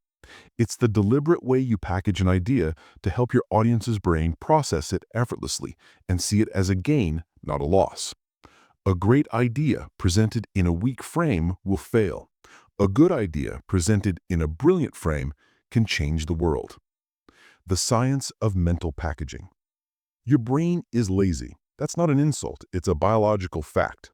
[SPEAKER 2] It's the deliberate way you package an idea to help your audience's brain process it effortlessly and see it as a gain, not a loss. A great idea presented in a weak frame will fail. A good idea presented in a brilliant frame can change the world. The science of mental packaging. Your brain is lazy. That's not an insult, it's a biological fact.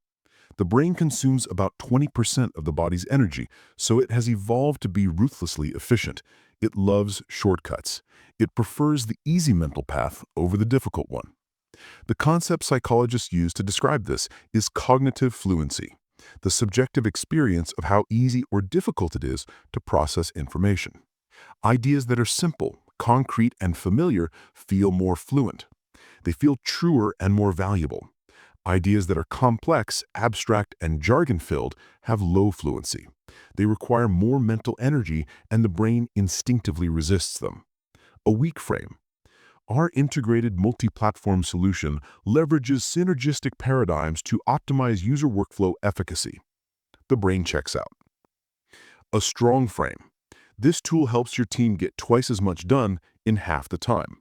[SPEAKER 2] The brain consumes about 20% of the body's energy, so it has evolved to be ruthlessly efficient. It loves shortcuts. It prefers the easy mental path over the difficult one. The concept psychologists use to describe this is cognitive fluency, the subjective experience of how easy or difficult it is to process information. Ideas that are simple, concrete, and familiar feel more fluent. They feel truer and more valuable. Ideas that are complex, abstract, and jargon-filled have low fluency. They require more mental energy, and the brain instinctively resists them. A weak frame. Our integrated multi-platform solution leverages synergistic paradigms to optimize user workflow efficacy. The brain checks out. A strong frame. This tool helps your team get twice as much done in half the time.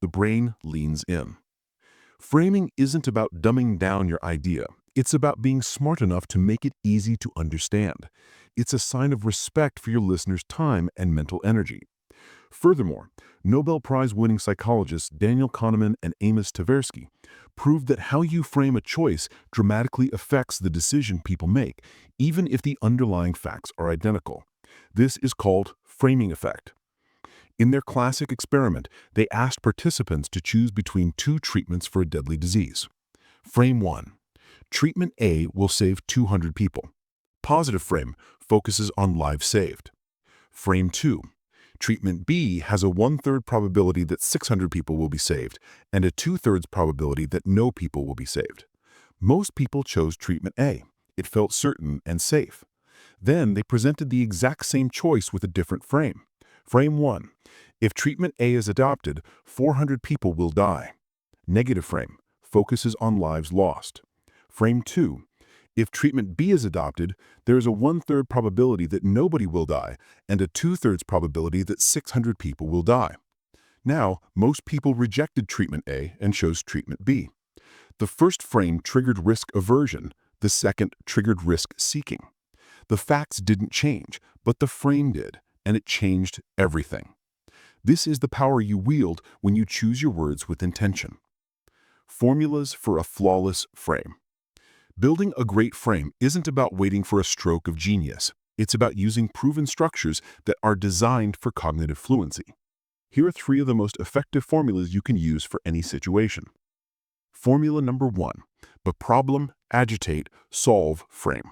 [SPEAKER 2] The brain leans in. Framing isn't about dumbing down your idea. It's about being smart enough to make it easy to understand. It's a sign of respect for your listeners' time and mental energy. Furthermore, Nobel Prize-winning psychologists Daniel Kahneman and Amos Tversky proved that how you frame a choice dramatically affects the decision people make, even if the underlying facts are identical. This is called framing effect. In their classic experiment, they asked participants to choose between two treatments for a deadly disease. Frame 1. Treatment A will save 200 people. Positive frame focuses on lives saved. Frame 2. Treatment B has a 1/3 probability that 600 people will be saved and a 2/3 probability that no people will be saved. Most people chose treatment A. It felt certain and safe. Then they presented the exact same choice with a different frame. Frame 1. If treatment A is adopted, 400 people will die. Negative frame focuses on lives lost. Frame 2. If treatment B is adopted, there is a 1/3 probability that nobody will die and a 2/3 probability that 600 people will die. Now, most people rejected treatment A and chose treatment B. The first frame triggered risk aversion, the second triggered risk seeking. The facts didn't change, but the frame did, and it changed everything. This is the power you wield when you choose your words with intention. Formulas for a flawless frame. Building a great frame isn't about waiting for a stroke of genius. It's about using proven structures that are designed for cognitive fluency. Here are 3 of the most effective formulas you can use for any situation. Formula number 1, the problem, agitate, solve frame.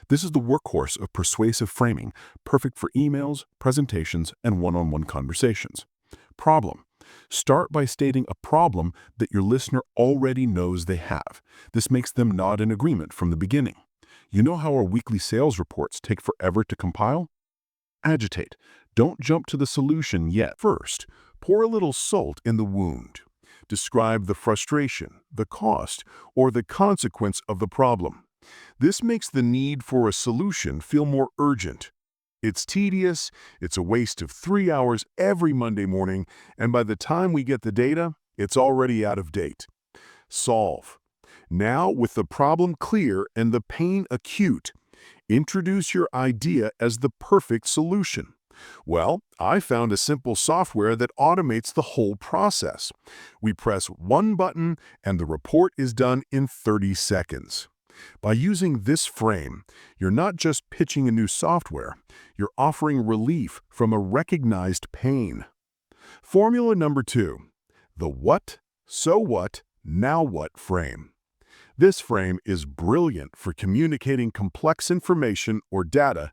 [SPEAKER 2] This is the workhorse of persuasive framing, perfect for emails, presentations, and one-on-one conversations. Problem. Start by stating a problem that your listener already knows they have. This makes them nod in agreement from the beginning. You know how our weekly sales reports take forever to compile? Agitate. Don't jump to the solution yet. First, pour a little salt in the wound. Describe the frustration, the cost, or the consequence of the problem. This makes the need for a solution feel more urgent. It's tedious, it's a waste of 3 hours every Monday morning, and by the time we get the data, it's already out of date. Solve. Now, with the problem clear and the pain acute, introduce your idea as the perfect solution. Well, I found a simple software that automates the whole process. We press one button and the report is done in 30 seconds. By using this frame, you're not just pitching a new software, you're offering relief from a recognized pain. Formula number 2, the what, so what, now what frame. This frame is brilliant for communicating complex information or data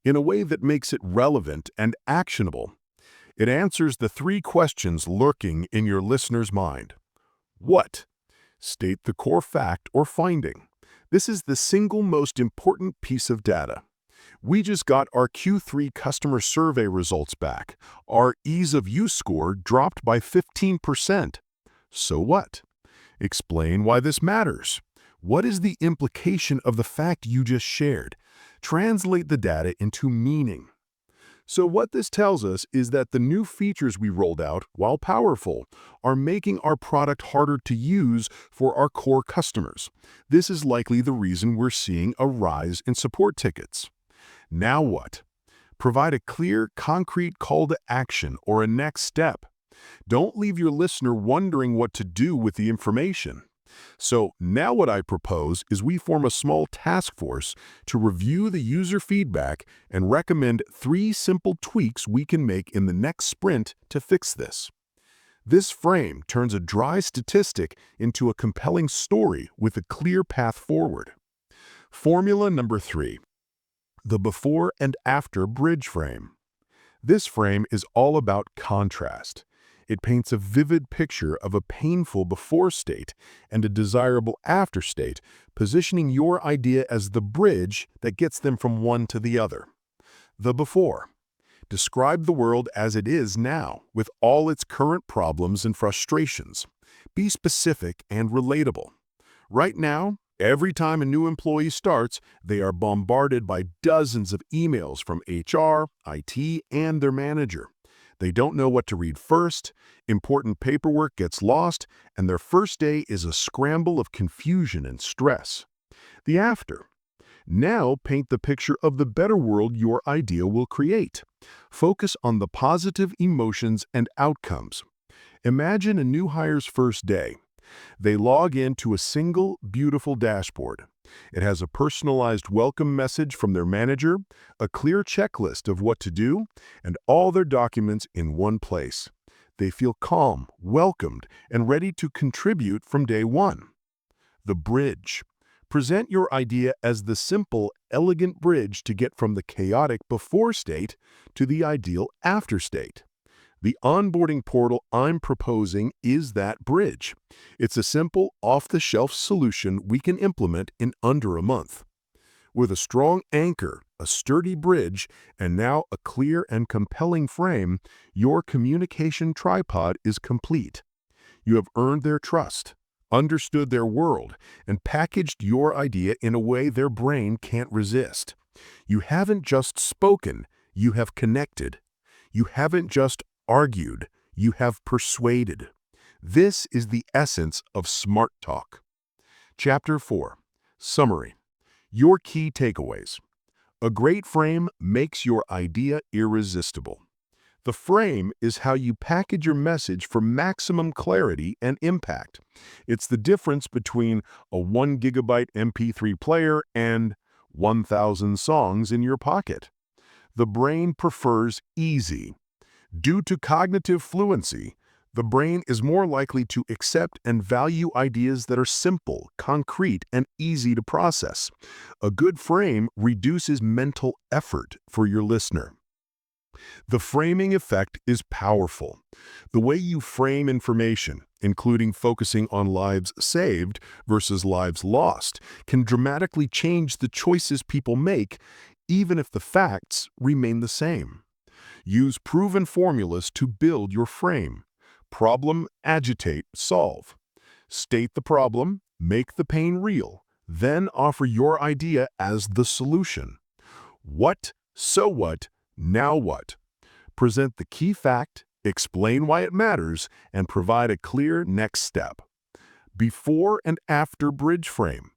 [SPEAKER 2] in a way that makes it relevant and actionable. It answers the 3 questions lurking in your listener's mind. What? State the core fact or finding. This is the single most important piece of data. We just got our Q3 customer survey results back. Our ease of use score dropped by 15%. So what? Explain why this matters. What is the implication of the fact you just shared? Translate the data into meaning. So what this tells us is that the new features we rolled out, while powerful, are making our product harder to use for our core customers. This is likely the reason we're seeing a rise in support tickets. Now what? Provide a clear, concrete call to action or a next step. Don't leave your listener wondering what to do with the information. So now what I propose is we form a small task force to review the user feedback and recommend 3 simple tweaks we can make in the next sprint to fix this. This frame turns a dry statistic into a compelling story with a clear path forward. Formula number 3, the before and after bridge frame. This frame is all about contrast. It paints a vivid picture of a painful before state and a desirable after state, positioning your idea as the bridge that gets them from one to the other. The before. Describe the world as it is now, with all its current problems and frustrations. Be specific and relatable. Right now, every time a new employee starts, they are bombarded by dozens of emails from HR, IT, and their manager. They don't know what to read first, important paperwork gets lost, and their first day is a scramble of confusion and stress. The after. Now paint the picture of the better world your idea will create. Focus on the positive emotions and outcomes. Imagine a new hire's first day. They log into a single, beautiful dashboard. It has a personalized welcome message from their manager, a clear checklist of what to do, and all their documents in one place. They feel calm, welcomed, and ready to contribute from day one. The bridge. Present your idea as the simple, elegant bridge to get from the chaotic before state to the ideal after state. The onboarding portal I'm proposing is that bridge. It's a simple, off-the-shelf solution we can implement in under a month. With a strong anchor, a sturdy bridge, and now a clear and compelling frame, your communication tripod is complete. You have earned their trust, understood their world, and packaged your idea in a way their brain can't resist. You haven't just spoken, you have connected. You haven't just argued, you have persuaded. This is the essence of smart talk. Chapter 4. Summary. Your key takeaways. A great frame makes your idea irresistible. The frame is how you package your message for maximum clarity and impact. It's the difference between a 1 gigabyte MP3 player and 1,000 songs in your pocket. The brain prefers easy. Due to cognitive fluency, the brain is more likely to accept and value ideas that are simple, concrete, and easy to process. A good frame reduces mental effort for your listener. The framing effect is powerful. The way you frame information, including focusing on lives saved versus lives lost, can dramatically change the choices people make, even if the facts remain the same. Use proven formulas to build your frame. Problem, agitate, solve. State the problem, make the pain real, then offer your idea as the solution. What, so what, now what? Present the key fact, explain why it matters, and provide a clear next step. Before and after bridge frame.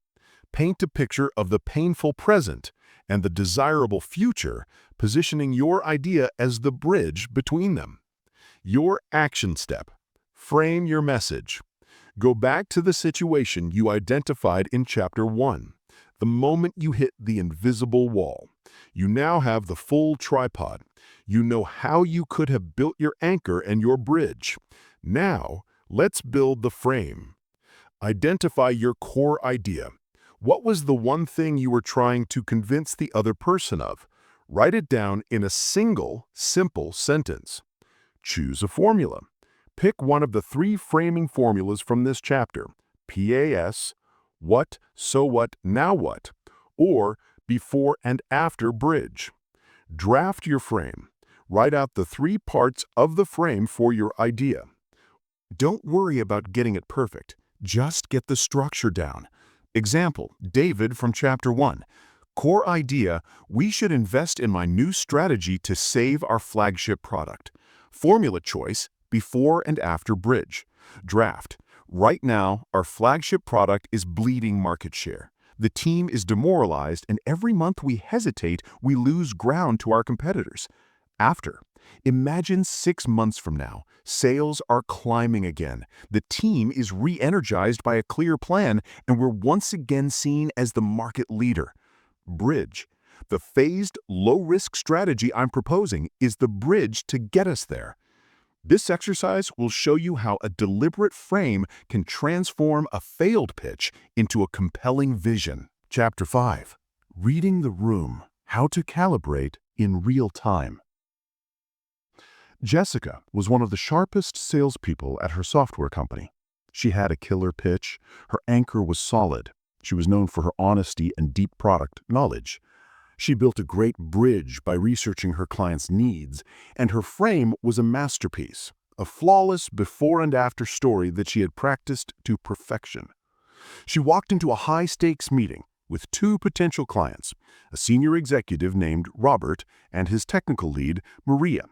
[SPEAKER 2] Paint a picture of the painful present and the desirable future, positioning your idea as the bridge between them. Your action step. Frame your message. Go back to the situation you identified in Chapter 1, the moment you hit the invisible wall. You now have the full tripod. You know how you could have built your anchor and your bridge. Now, let's build the frame. Identify your core idea. What was the one thing you were trying to convince the other person of? Write it down in a single, simple sentence. Choose a formula. Pick one of the 3 framing formulas from this chapter: PAS, what, so what, now what, or before and after bridge. Draft your frame. Write out the 3 parts of the frame for your idea. Don't worry about getting it perfect. Just get the structure down. Example, David from Chapter 1. Core idea, we should invest in my new strategy to save our flagship product. Formula choice, before and after bridge. Draft, right now, our flagship product is bleeding market share. The team is demoralized, and every month we hesitate, we lose ground to our competitors. After, imagine 6 months from now, sales are climbing again. The team is re-energized by a clear plan, and we're once again seen as the market leader. Bridge. The phased, low-risk strategy I'm proposing is the bridge to get us there. This exercise will show you how a deliberate frame can transform a failed pitch into a compelling vision. Chapter 5. Reading the Room. How to Calibrate in Real Time. Jessica was one of the sharpest salespeople at her software company. She had a killer pitch. Her anchor was solid. She was known for her honesty and deep product knowledge. She built a great bridge by researching her client's needs, and her frame was a masterpiece, a flawless before and after story that she had practiced to perfection. She walked into a high-stakes meeting with two potential clients, a senior executive named Robert and his technical lead, Maria.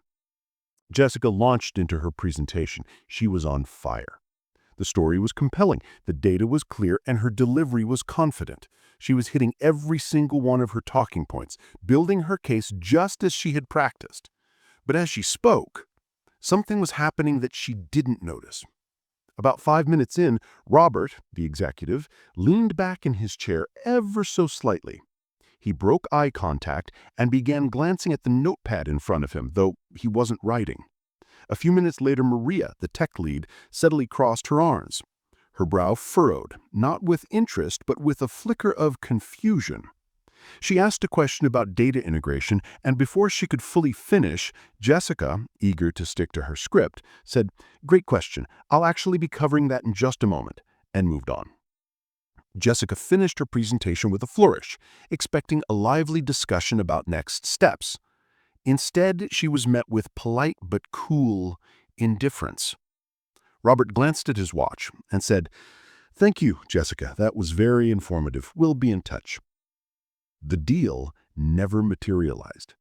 [SPEAKER 2] Jessica launched into her presentation. She was on fire. The story was compelling, the data was clear, and her delivery was confident. She was hitting every single one of her talking points, building her case just as she had practiced. But as she spoke, something was happening that she didn't notice. About 5 minutes in, Robert, the executive, leaned back in his chair ever so slightly. He broke eye contact and began glancing at the notepad in front of him, though he wasn't writing. A few minutes later, Maria, the tech lead, suddenly crossed her arms. Her brow furrowed, not with interest, but with a flicker of confusion. She asked a question about data integration, and before she could fully finish, Jessica, eager to stick to her script, said, "Great question. I'll actually be covering that in just a moment," and moved on. Jessica finished her presentation with a flourish, expecting a lively discussion about next steps. Instead, she was met with polite but cool indifference. Robert glanced at his watch and said, "Thank you, Jessica. That was very informative. We'll be in touch." The deal never materialized.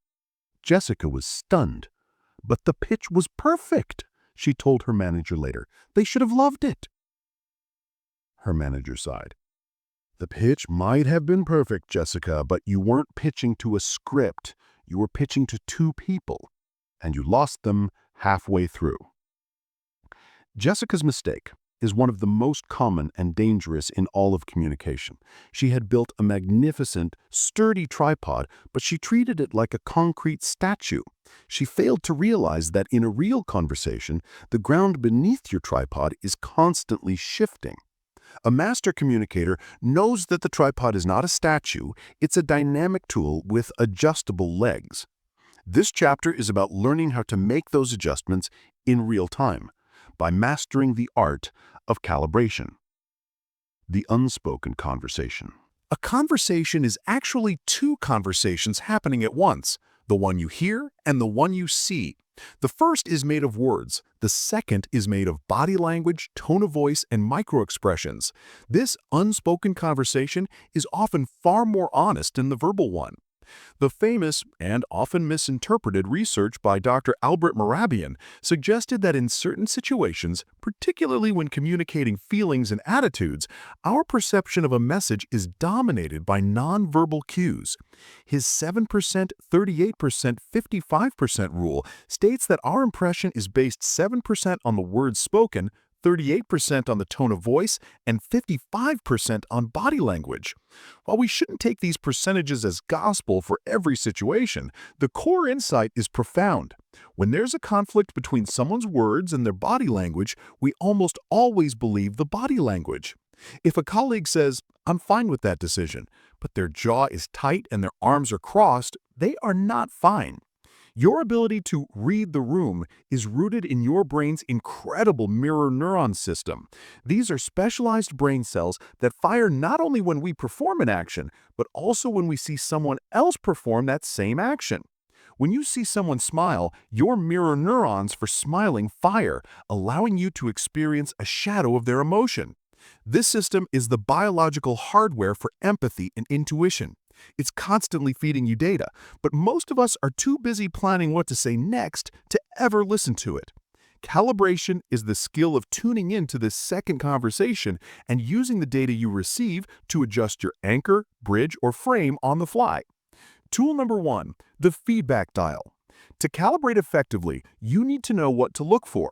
[SPEAKER 2] Jessica was stunned. "But the pitch was perfect," she told her manager later. "They should have loved it." Her manager sighed. "The pitch might have been perfect, Jessica, but you weren't pitching to a script. You were pitching to two people, and you lost them halfway through." Jessica's mistake is one of the most common and dangerous in all of communication. She had built a magnificent, sturdy tripod, but she treated it like a concrete statue. She failed to realize that in a real conversation, the ground beneath your tripod is constantly shifting. A master communicator knows that the tripod is not a statue, it's a dynamic tool with adjustable legs. This chapter is about learning how to make those adjustments in real time by mastering the art of calibration. The unspoken conversation.
[SPEAKER 3] A conversation is actually two conversations happening at once, the one you hear and the one you see. The first is made of words. The second is made of body language, tone of voice, and microexpressions. This unspoken conversation is often far more honest than the verbal one. The famous and often misinterpreted research by Dr. Albert Mehrabian suggested that in certain situations, particularly when communicating feelings and attitudes, our perception of a message is dominated by nonverbal cues. His 7%, 38%, 55% rule states that our impression is based 7% on the words spoken, 38% on the tone of voice, and 55% on body language. While we shouldn't take these percentages as gospel for every situation, the core insight is profound. When there's a conflict between someone's words and their body language, we almost always believe the body language. If a colleague says, "I'm fine with that decision," but their jaw is tight and their arms are crossed, they are not fine. Your ability to read the room is rooted in your brain's incredible mirror neuron system. These are specialized brain cells that fire not only when we perform an action, but also when we see someone else perform that same action. When you see someone smile, your mirror neurons for smiling fire, allowing you to experience a shadow of their emotion. This system is the biological hardware for empathy and intuition. It's constantly feeding you data, but most of us are too busy planning what to say next to ever listen to it. Calibration is the skill of tuning into this second conversation and using the data you receive to adjust your anchor, bridge, or frame on the fly. Tool number 1, the feedback dial. To calibrate effectively, you need to know what to look for.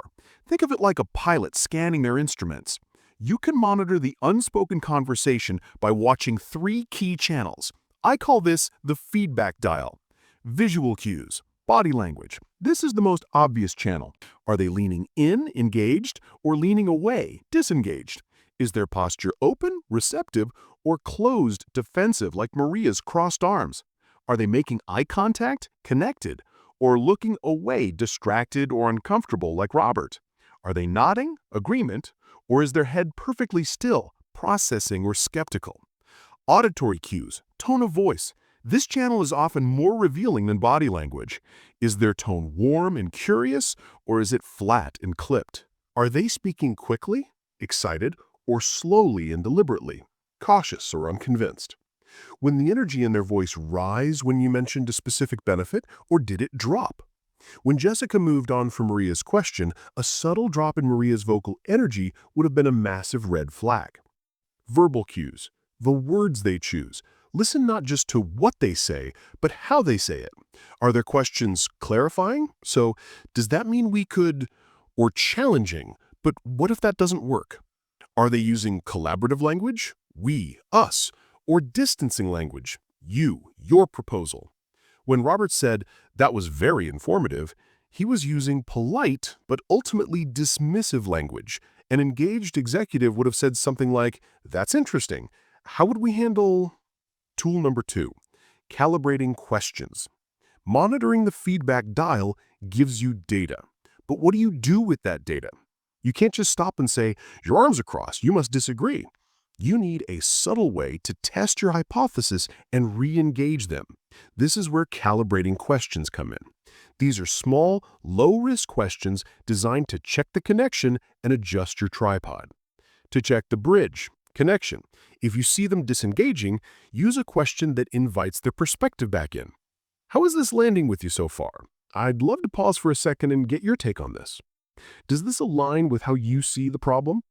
[SPEAKER 3] Think of it like a pilot scanning their instruments. You can monitor the unspoken conversation by watching 3 key channels. I call this the feedback dial. Visual cues, body language. This is the most obvious channel. Are they leaning in, engaged, or leaning away, disengaged? Is their posture open, receptive, or closed, defensive, like Maria's crossed arms? Are they making eye contact, connected, or looking away, distracted or uncomfortable, like Robert? Are they nodding, agreement, or is their head perfectly still, processing or skeptical? Auditory cues, tone of voice. This channel is often more revealing than body language. Is their tone warm and curious, or is it flat and clipped? Are they speaking quickly, excited, or slowly and deliberately, cautious or unconvinced? When the energy in their voice rise when you mentioned a specific benefit, or did it drop? When Jessica moved on from Maria's question, a subtle drop in Maria's vocal energy would have been a massive red flag. Verbal cues, the words they choose. Listen not just to what they say, but how they say it. Are their questions clarifying? So, does that mean we could? Or challenging, but what if that doesn't work? Are they using collaborative language? We, us. Or distancing language? You, your proposal. When Robert said, "That was very informative," he was using polite but ultimately dismissive language. An engaged executive would have said something like, "That's interesting. How would we handle?" Tool number 2, calibrating questions. Monitoring the feedback dial gives you data. But what do you do with that data? You can't just stop and say, "Your arms are crossed, you must disagree." You need a subtle way to test your hypothesis and re-engage them. This is where calibrating questions come in. These are small, low-risk questions designed to check the connection and adjust your tripod. To check the bridge, connection, if you see them disengaging, use a question that invites their perspective back in. How is this landing with you so far? I'd love to pause for a second and get your take on this. Does this align with how you see the problem?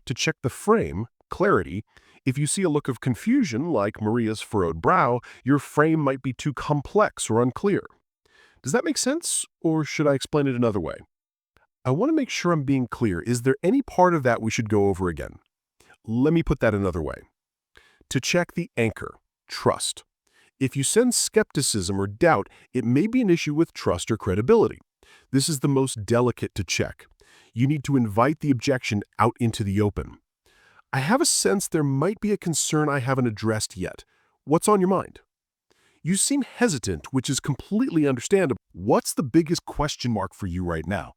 [SPEAKER 3] To check the frame, clarity, if you see a look of confusion like Maria's furrowed brow, your frame might be too complex or unclear. Does that make sense, or should I explain it another way? I want to make sure I'm being clear. Is there any part of that we should go over again? Let me put that another way. To check the anchor, trust. If you sense skepticism or doubt, it may be an issue with trust or credibility. This is the most delicate to check. You need to invite the objection out into the open. I have a sense there might be a concern I haven't addressed yet. What's on your mind? You seem hesitant, which is completely understandable. What's the biggest question mark for you right now?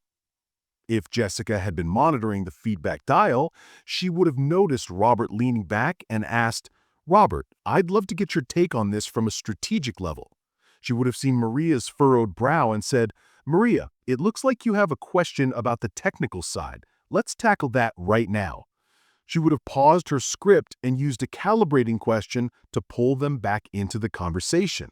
[SPEAKER 3] If Jessica had been monitoring the feedback dial, she would have noticed Robert leaning back and asked, "Robert, I'd love to get your take on this from a strategic level." She would have seen Maria's furrowed brow and said, "Maria, it looks like you have a question about the technical side. Let's tackle that right now." She would have paused her script and used a calibrating question to pull them back into the conversation.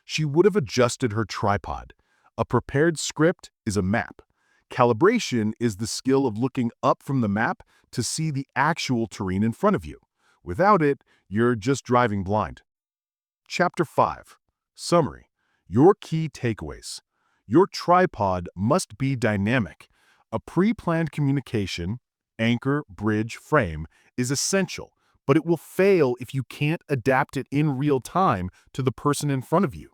[SPEAKER 3] She would have adjusted her tripod. A prepared script is a map. Calibration is the skill of looking up from the map to see the actual terrain in front of you. Without it, you're just driving blind. Chapter 5. Summary. Your key takeaways. Your tripod must be dynamic. A pre-planned communication, anchor, bridge, frame, is essential, but it will fail if you can't adapt it in real time to the person in front of you.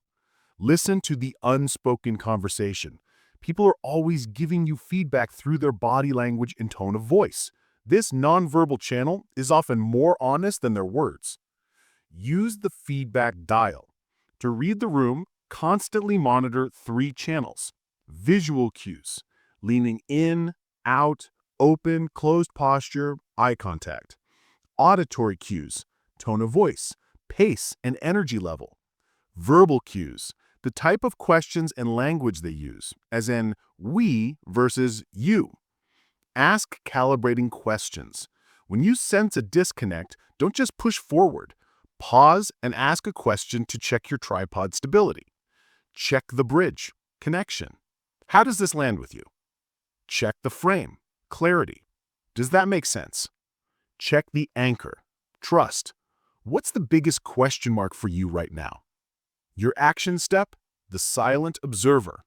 [SPEAKER 3] Listen to the unspoken conversation. People are always giving you feedback through their body language and tone of voice. This nonverbal channel is often more honest than their words. Use the feedback dial. To read the room, constantly monitor 3 channels. Visual cues, leaning in, out, open, closed posture, eye contact. Auditory cues, tone of voice, pace, and energy level. Verbal cues, the type of questions and language they use, as in we versus you. Ask calibrating questions. When you sense a disconnect, don't just push forward. Pause and ask a question to check your tripod stability. Check the bridge, connection. How does this land with you? Check the frame, clarity. Does that make sense? Check the anchor, trust. What's the biggest question mark for you right now? Your action step, the silent observer.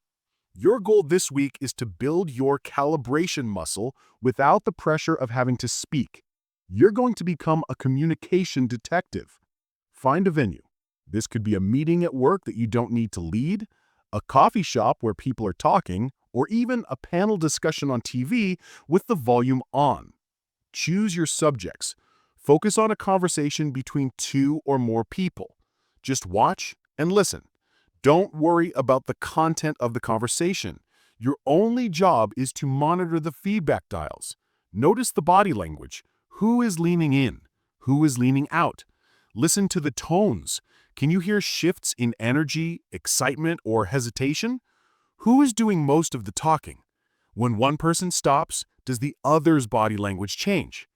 [SPEAKER 3] Your goal this week is to build your calibration muscle without the pressure of having to speak. You're going to become a communication detective. Find a venue. This could be a meeting at work that you don't need to lead, a coffee shop where people are talking, or even a panel discussion on TV with the volume on. Choose your subjects. Focus on a conversation between 2 or more people. Just watch and listen. Don't worry about the content of the conversation. Your only job is to monitor the feedback dials. Notice the body language. Who is leaning in? Who is leaning out? Listen to the tones. Can you hear shifts in energy, excitement, or hesitation? Who is doing most of the talking? When one person stops, does the other's body language change?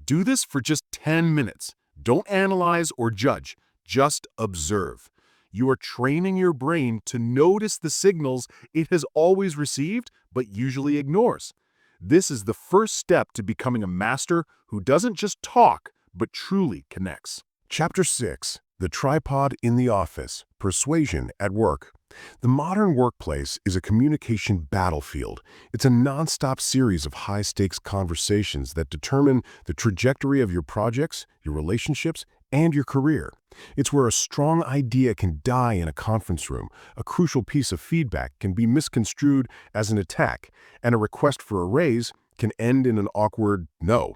[SPEAKER 3] Do this for just 10 minutes. Don't analyze or judge, just observe. You are training your brain to notice the signals it has always received but usually ignores. This is the first step to becoming a master who doesn't just talk, but truly connects.
[SPEAKER 2] Chapter 6. The Tripod in the Office, Persuasion at Work. The modern workplace is a communication battlefield. It's a nonstop series of high-stakes conversations that determine the trajectory of your projects, your relationships, and your career. It's where a strong idea can die in a conference room, a crucial piece of feedback can be misconstrued as an attack, and a request for a raise can end in an awkward no.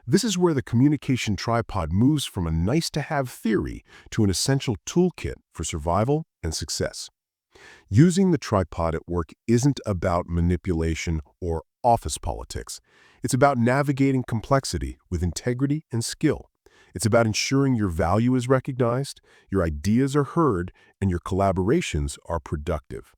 [SPEAKER 2] This is where the communication tripod moves from a nice-to-have theory to an essential toolkit for survival and success. Using the tripod at work isn't about manipulation or office politics. It's about navigating complexity with integrity and skill. It's about ensuring your value is recognized, your ideas are heard, and your collaborations are productive.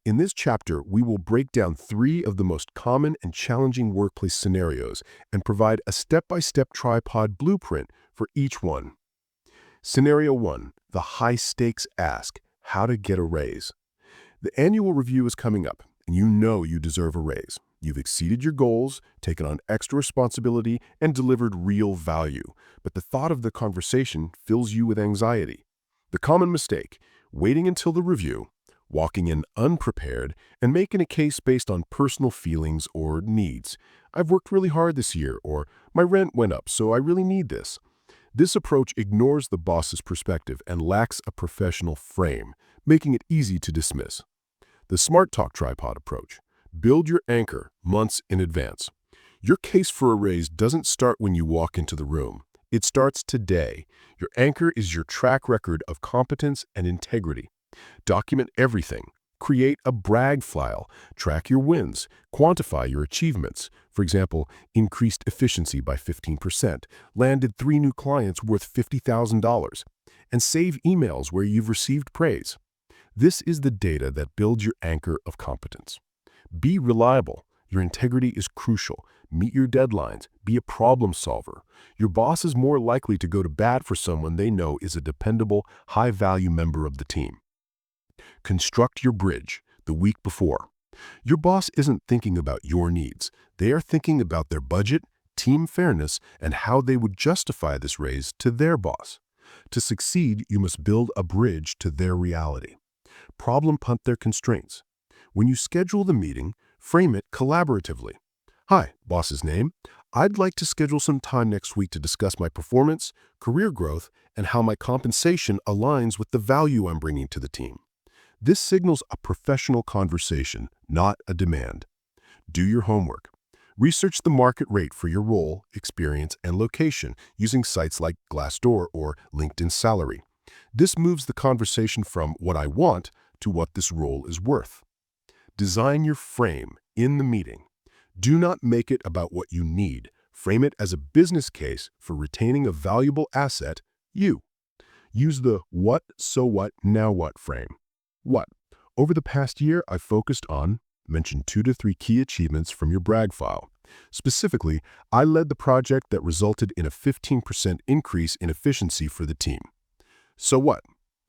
[SPEAKER 2] In this chapter, we will break down 3 of the most common and challenging workplace scenarios and provide a step-by-step tripod blueprint for each one. Scenario 1. The high-stakes ask, how to get a raise. The annual review is coming up, and you know you deserve a raise. You've exceeded your goals, taken on extra responsibility, and delivered real value. But the thought of the conversation fills you with anxiety. The common mistake, waiting until the review, walking in unprepared, and making a case based on personal feelings or needs. I've worked really hard this year, or my rent went up, so I really need this. This approach ignores the boss's perspective and lacks a professional frame, making it easy to dismiss. The Smart Talk Tripod approach. Build your anchor months in advance. Your case for a raise doesn't start when you walk into the room. It starts today. Your anchor is your track record of competence and integrity. Document everything. Create a brag file. Track your wins. Quantify your achievements. For example, increased efficiency by 15%, landed 3 new clients worth $50,000, and save emails where you've received praise. This is the data that builds your anchor of competence. Be reliable. Your integrity is crucial. Meet your deadlines. Be a problem solver. Your boss is more likely to go to bat for someone they know is a dependable, high-value member of the team. Construct your bridge the week before. Your boss isn't thinking about your needs. They are thinking about their budget, team fairness, and how they would justify this raise to their boss. To succeed, you must build a bridge to their reality. Problem punt their constraints. When you schedule the meeting, frame it collaboratively. Hi, boss's name. I'd like to schedule some time next week to discuss my performance, career growth, and how my compensation aligns with the value I'm bringing to the team. This signals a professional conversation, not a demand. Do your homework. Research the market rate for your role, experience, and location using sites like Glassdoor or LinkedIn Salary. This moves the conversation from what I want to what this role is worth. Design your frame in the meeting. Do not make it about what you need. Frame it as a business case for retaining a valuable asset, you. Use the what, so what, now what frame. What? Over the past year, I've focused on, mention 2 to 3 key achievements from your brag file. Specifically, I led the project that resulted in a 15% increase in efficiency for the team. So what?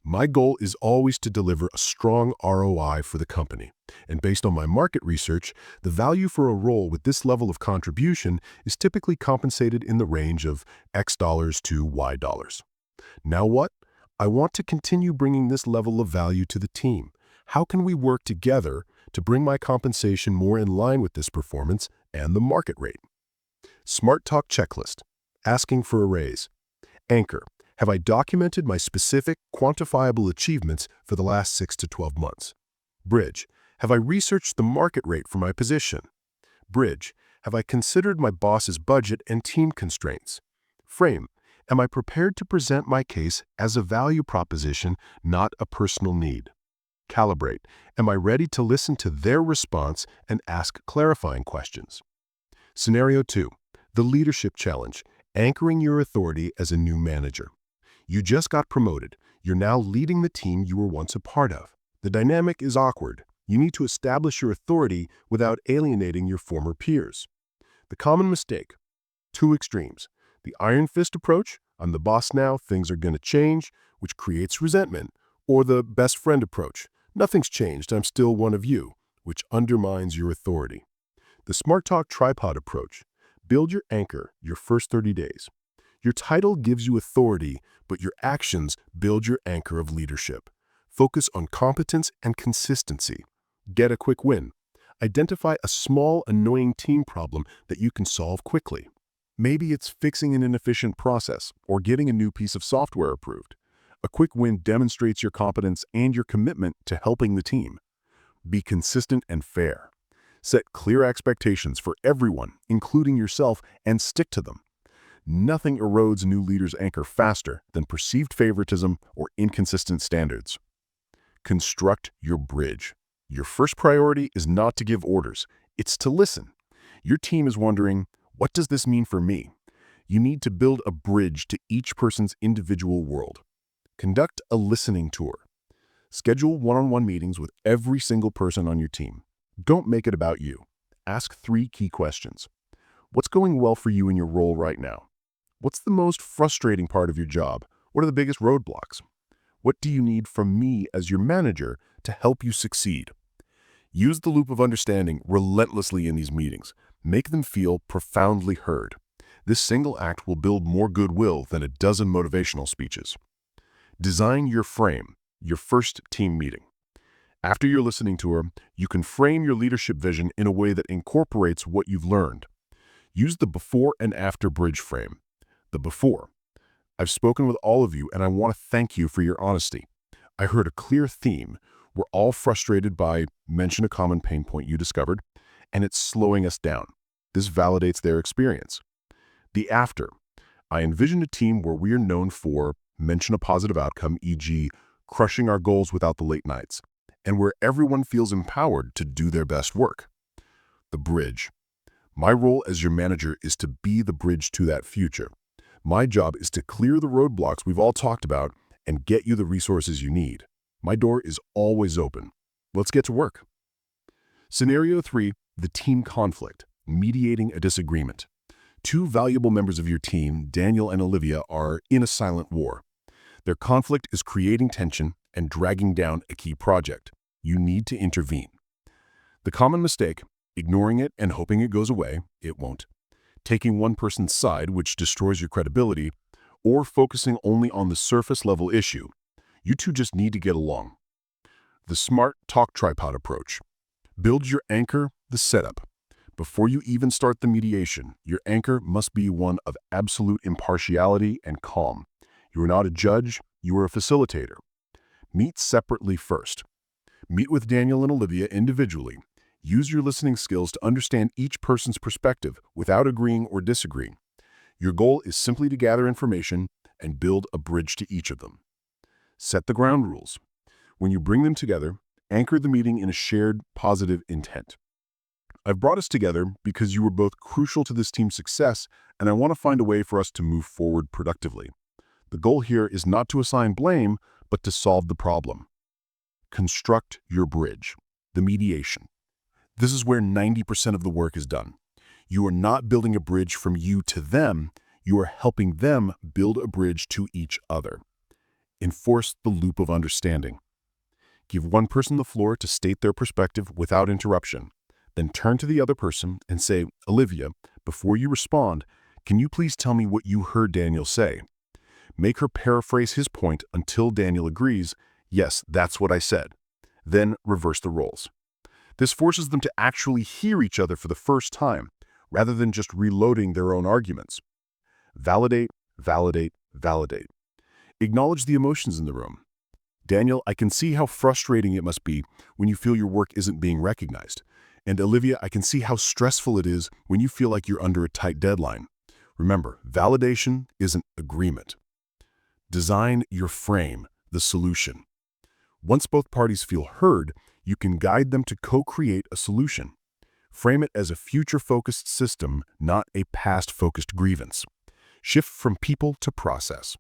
[SPEAKER 2] My goal is always to deliver a strong ROI for the company. And based on my market research, the value for a role with this level of contribution is typically compensated in the range of X dollars to Y dollars. Now what? I want to continue bringing this level of value to the team. How can we work together to bring my compensation more in line with this performance and the market rate? Smart Talk Checklist. Asking for a raise. Anchor. Have I documented my specific, quantifiable achievements for the last 6 to 12 months? Bridge. Have I researched the market rate for my position? Bridge. Have I considered my boss's budget and team constraints? Frame. Am I prepared to present my case as a value proposition, not a personal need? Calibrate. Am I ready to listen to their response and ask clarifying questions? Scenario 2. The leadership challenge. Anchoring your authority as a new manager. You just got promoted.
[SPEAKER 1] You're now leading the team you were once a part of. The dynamic is awkward. You need to establish your authority without alienating your former peers. The common mistake: two extremes. The iron fist approach, I'm the boss now, things are going to change, which creates resentment. Or the best friend approach, nothing's changed, I'm still one of you, which undermines your authority. The smart talk tripod approach: build your anchor your first 30 days. Your title gives you authority, but your actions build your anchor of leadership. Focus on competence and consistency. Get a quick win. Identify a small, annoying team problem that you can solve quickly. Maybe it's fixing an inefficient process or getting a new piece of software approved. A quick win demonstrates your competence and your commitment to helping the team. Be consistent and fair. Set clear expectations for everyone, including yourself, and stick to them. Nothing erodes a new leader's anchor faster than perceived favoritism or inconsistent standards. Construct your bridge. Your first priority is not to give orders, it's to listen. Your team is wondering, what does this mean for me? You need to build a bridge to each person's individual world. Conduct a listening tour. Schedule one-on-one meetings with every single person on your team. Don't make it about you. Ask 3 key questions. What's going well for you in your role right now? What's the most frustrating part of your job? What are the biggest roadblocks? What do you need from me as your manager to help you succeed? Use the loop of understanding relentlessly in these meetings. Make them feel profoundly heard. This single act will build more goodwill than a dozen motivational speeches. Design your frame, your first team meeting. After your listening tour, you can frame your leadership vision in a way that incorporates what you've learned. Use the before and after bridge frame. The before: I've spoken with all of you and I want to thank you for your honesty. I heard a clear theme. We're all frustrated by mention a common pain point you discovered, and it's slowing us down. This validates their experience. The after: I envision a team where we are known for mention a positive outcome, e.g., crushing our goals without the late nights, and where everyone feels empowered to do their best work. The bridge: my role as your manager is to be the bridge to that future. My job is to clear the roadblocks we've all talked about and get you the resources you need. My door is always open. Let's get to work. Scenario 3, the team conflict, mediating a disagreement. 2 valuable members of your team, Daniel and Olivia, are in a silent war. Their conflict is creating tension and dragging down a key project. You need to intervene. The common mistake: ignoring it and hoping it goes away. It won't. Taking one person's side, which destroys your credibility, or focusing only on the surface-level issue. You two just need to get along. The smart talk tripod approach. Build your anchor, the setup. Before you even start the mediation, your anchor must be one of absolute impartiality and calm. You are not a judge, you are a facilitator. Meet separately first. Meet with Daniel and Olivia individually. Use your listening skills to understand each person's perspective without agreeing or disagreeing. Your goal is simply to gather information and build a bridge to each of them. Set the ground rules. When you bring them together, anchor the meeting in a shared, positive intent. I've brought us together because you were both crucial to this team's success, and I want to find a way for us to move forward productively. The goal here is not to assign blame, but to solve the problem. Construct your bridge, the mediation. This is where 90% of the work is done. You are not building a bridge from you to them, you are helping them build a bridge to each other. Enforce the loop of understanding. Give one person the floor to state their perspective without interruption. Then turn to the other person and say, Olivia, before you respond, can you please tell me what you heard Daniel say? Make her paraphrase his point until Daniel agrees, yes, that's what I said. Then reverse the roles. This forces them to actually hear each other for the first time, rather than just reloading their own arguments. Validate, validate, validate. Acknowledge the emotions in the room. Daniel, I can see how frustrating it must be when you feel your work isn't being recognized. And Olivia, I can see how stressful it is when you feel like you're under a tight deadline. Remember, validation isn't agreement. Design your frame, the solution. Once both parties feel heard, you can guide them to co-create a solution. Frame it as a future-focused system, not a past-focused grievance. Shift from people to process.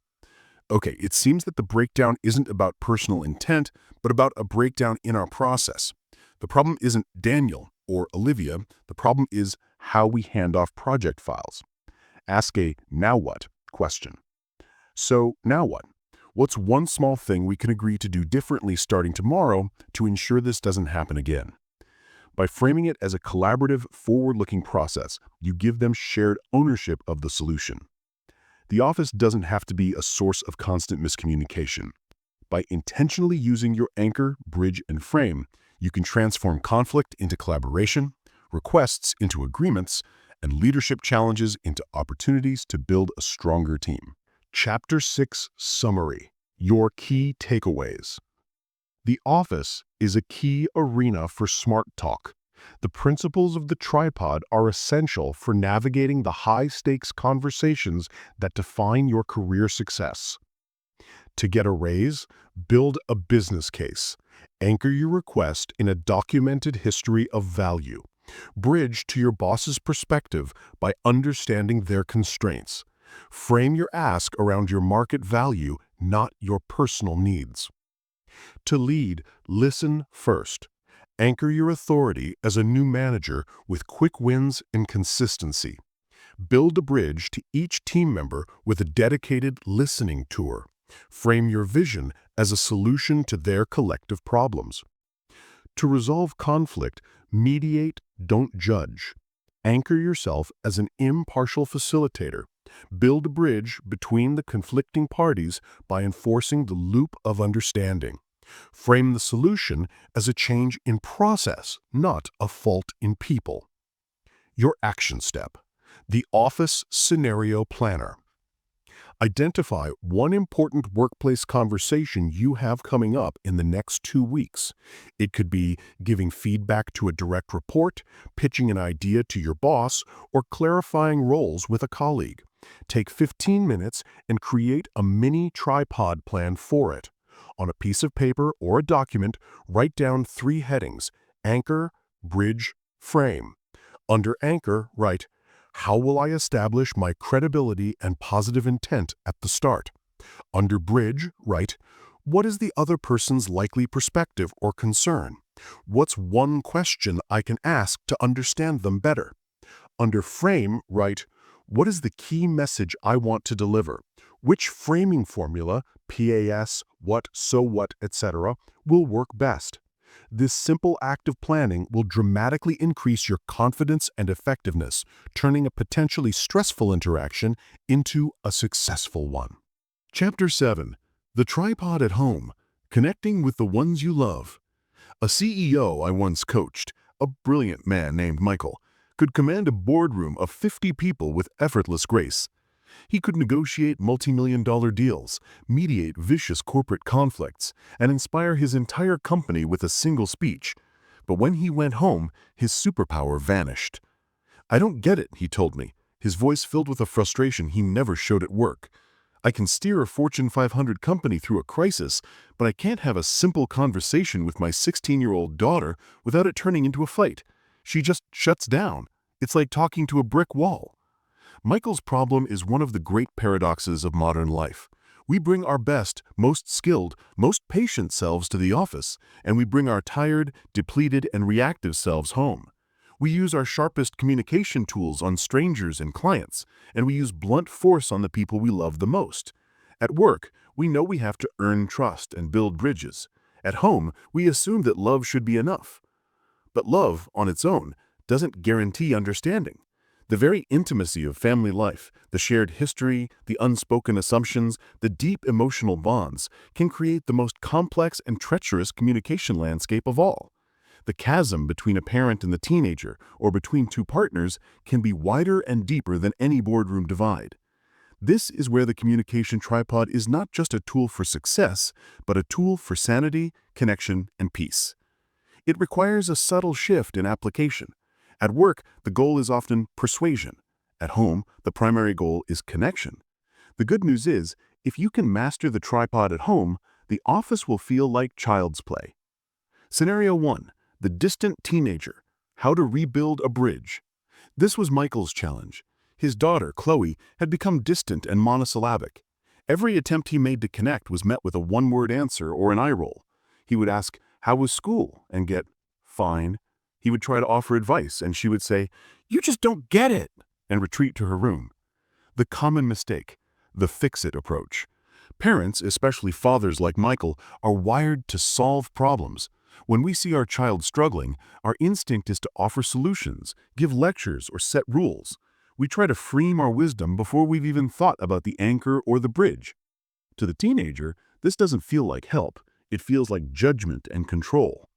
[SPEAKER 3] Okay, it seems that the breakdown isn't about personal intent, but about a breakdown in our process. The problem isn't Daniel or Olivia. The problem is how we hand off project files. Ask a "now what" question. So, now what? What's one small thing we can agree to do differently starting tomorrow to ensure this doesn't happen again? By framing it as a collaborative, forward-looking process, you give them shared ownership of the solution. The office doesn't have to be a source of constant miscommunication. By intentionally using your anchor, bridge, and frame, you can transform conflict into collaboration, requests into agreements, and leadership challenges into opportunities to build a stronger team. Chapter 6 Summary: Your Key Takeaways. The office is a key arena for smart talk. The principles of the tripod are essential for navigating the high-stakes conversations that define your career success. To get a raise, build a business case. Anchor your request in a documented history of value. Bridge to your boss's perspective by understanding their constraints. Frame your ask around your market value, not your personal needs. To lead, listen first. Anchor your authority as a new manager with quick wins and consistency. Build a bridge to each team member with a dedicated listening tour. Frame your vision as a solution to their collective problems. To resolve conflict, mediate, don't judge. Anchor yourself as an impartial facilitator. Build a bridge between the conflicting parties by enforcing the loop of understanding. Frame the solution as a change in process, not a fault in people. Your action step: the Office Scenario Planner. Identify one important workplace conversation you have coming up in the next 2 weeks. It could be giving feedback to a direct report, pitching an idea to your boss, or clarifying roles with a colleague. Take 15 minutes and create a mini tripod plan for it. On a piece of paper or a document, write down 3 headings: anchor, bridge, frame. Under anchor, write, how will I establish my credibility and positive intent at the start? Under bridge, write, what is the other person's likely perspective or concern? What's one question I can ask to understand them better? Under frame, write, what is the key message I want to deliver? Which framing formula, PAS, what, so what, etc., will work best? This simple act of planning will dramatically increase your confidence and effectiveness, turning a potentially stressful interaction into a successful one. Chapter 7. The Tripod at Home: Connecting with the Ones You Love. A CEO I once coached, a brilliant man named Michael, could command a boardroom of 50 people with effortless grace. He could negotiate multi-million-dollar deals, mediate vicious corporate conflicts, and inspire his entire company with a single speech. But when he went home, his superpower vanished. I don't get it, he told me, his voice filled with a frustration he never showed at work. I can steer a Fortune 500 company through a crisis, but I can't have a simple conversation with my 16-year-old daughter without it turning into a fight. She just shuts down. It's like talking to a brick wall. Michael's problem is one of the great paradoxes of modern life. We bring our best, most skilled, most patient selves to the office, and we bring our tired, depleted, and reactive selves home. We use our sharpest communication tools on strangers and clients, and we use blunt force on the people we love the most. At work, we know we have to earn trust and build bridges. At home, we assume that love should be enough. But love, on its own, doesn't guarantee understanding. The very intimacy of family life, the shared history, the unspoken assumptions, the deep emotional bonds can create the most complex and treacherous communication landscape of all. The chasm between a parent and the teenager, or between 2 partners, can be wider and deeper than any boardroom divide. This is where the communication tripod is not just a tool for success, but a tool for sanity, connection, and peace. It requires a subtle shift in application. At work, the goal is often persuasion. At home, the primary goal is connection. The good news is, if you can master the tripod at home, the office will feel like child's play. Scenario 1. The distant teenager: how to rebuild a bridge. This was Michael's challenge. His daughter, Chloe, had become distant and monosyllabic. Every attempt he made to connect was met with a one-word answer or an eye roll. He would ask, "How was school?" and get, "Fine." He would try to offer advice, and she would say, "You just don't get it," and retreat to her room. The common mistake, the fix-it approach. Parents, especially fathers like Michael, are wired to solve problems. When we see our child struggling, our instinct is to offer solutions, give lectures, or set rules. We try to frame our wisdom before we've even thought about the anchor or the bridge. To the teenager, this doesn't feel like help. It feels like judgment and control.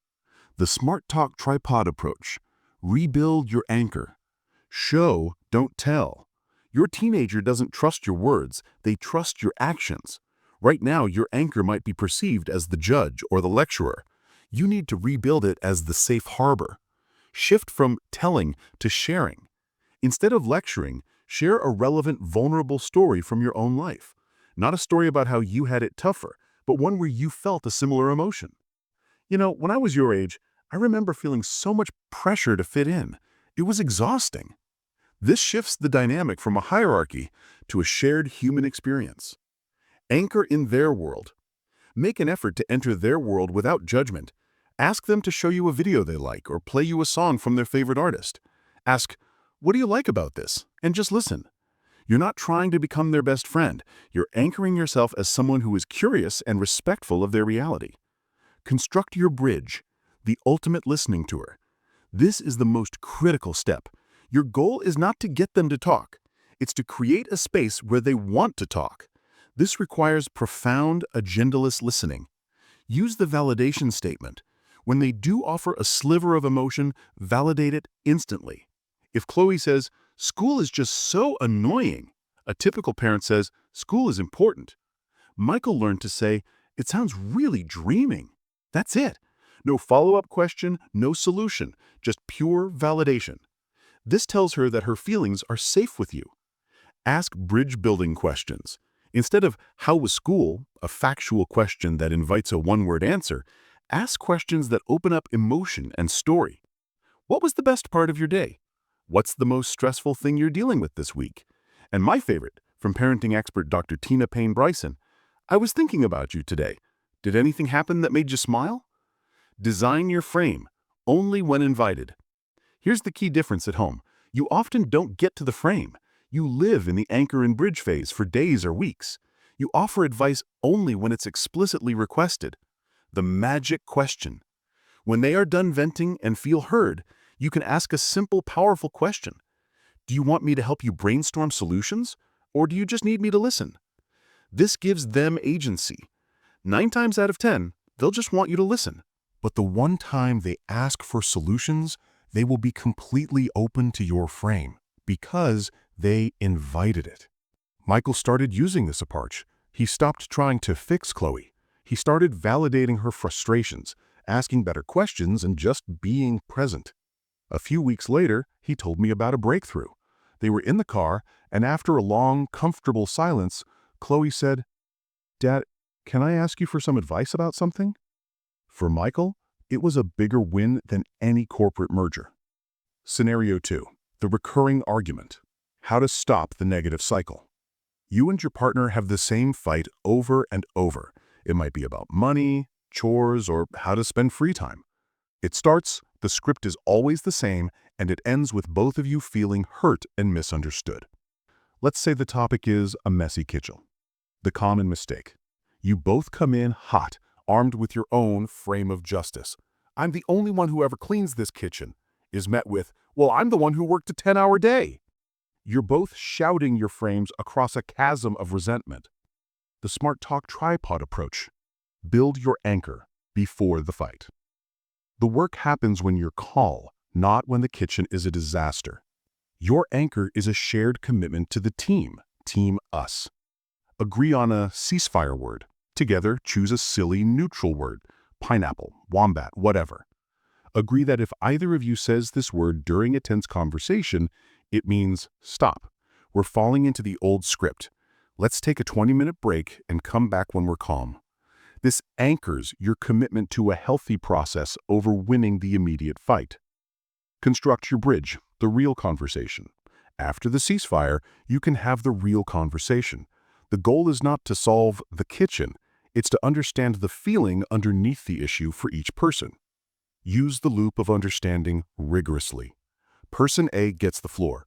[SPEAKER 3] The Smart Talk tripod approach. Rebuild your anchor. Show, don't tell. Your teenager doesn't trust your words, they trust your actions. Right now, your anchor might be perceived as the judge or the lecturer. You need to rebuild it as the safe harbor. Shift from telling to sharing. Instead of lecturing, share a relevant, vulnerable story from your own life. Not a story about how you had it tougher, but one where you felt a similar emotion. You know, when I was your age, I remember feeling so much pressure to fit in. It was exhausting. This shifts the dynamic from a hierarchy to a shared human experience. Anchor in their world. Make an effort to enter their world without judgment. Ask them to show you a video they like or play you a song from their favorite artist. Ask, "What do you like about this?" and just listen. You're not trying to become their best friend. You're anchoring yourself as someone who is curious and respectful of their reality. Construct your bridge, the ultimate listening tour. This is the most critical step. Your goal is not to get them to talk. It's to create a space where they want to talk. This requires profound, agendaless listening. Use the validation statement. When they do offer a sliver of emotion, validate it instantly. If Chloe says, "School is just so annoying," a typical parent says, "School is important." Michael learned to say, "It sounds really dreaming." That's it. No follow-up question, no solution, just pure validation. This tells her that her feelings are safe with you. Ask bridge-building questions. Instead of "How was school?", a factual question that invites a one-word answer, ask questions that open up emotion and story. What was the best part of your day? What's the most stressful thing you're dealing with this week? And my favorite, from parenting expert Dr. Tina Payne Bryson, "I was thinking about you today. Did anything happen that made you smile?" Design your frame, only when invited. Here's the key difference at home. You often don't get to the frame. You live in the anchor and bridge phase for days or weeks. You offer advice only when it's explicitly requested. The magic question. When they are done venting and feel heard, you can ask a simple, powerful question. Do you want me to help you brainstorm solutions? Or do you just need me to listen? This gives them agency. 9 times out of 10, they'll just want you to listen.
[SPEAKER 2] But the one time they ask for solutions, they will be completely open to your frame because they invited it. Michael started using this approach. He stopped trying to fix Chloe. He started validating her frustrations, asking better questions, and just being present. A few weeks later, he told me about a breakthrough. They were in the car, and after a long, comfortable silence, Chloe said, "Dad, can I ask you for some advice about something?" For Michael, it was a bigger win than any corporate merger. Scenario 2. The recurring argument. How to stop the negative cycle. You and your partner have the same fight over and over. It might be about money, chores, or how to spend free time. It starts, the script is always the same, and it ends with both of you feeling hurt and misunderstood. Let's say the topic is a messy kitchen. The common mistake. You both come in hot, armed with your own frame of justice. "I'm the only one who ever cleans this kitchen," is met with, "Well, I'm the one who worked a 10-hour day." You're both shouting your frames across a chasm of resentment. The Smart Talk tripod approach. Build your anchor before the fight. The work happens when you're calm, not when the kitchen is a disaster. Your anchor is a shared commitment to the team, Team Us. Agree on a ceasefire word. Together, choose a silly, neutral word. Pineapple, wombat, whatever. Agree that if either of you says this word during a tense conversation, it means stop. We're falling into the old script. Let's take a 20-minute break and come back when we're calm. This anchors your commitment to a healthy process over winning the immediate fight. Construct your bridge, the real conversation. After the ceasefire, you can have the real conversation. The goal is not to solve the kitchen, it's to understand the feeling underneath the issue for each person. Use the loop of understanding rigorously. Person A gets the floor.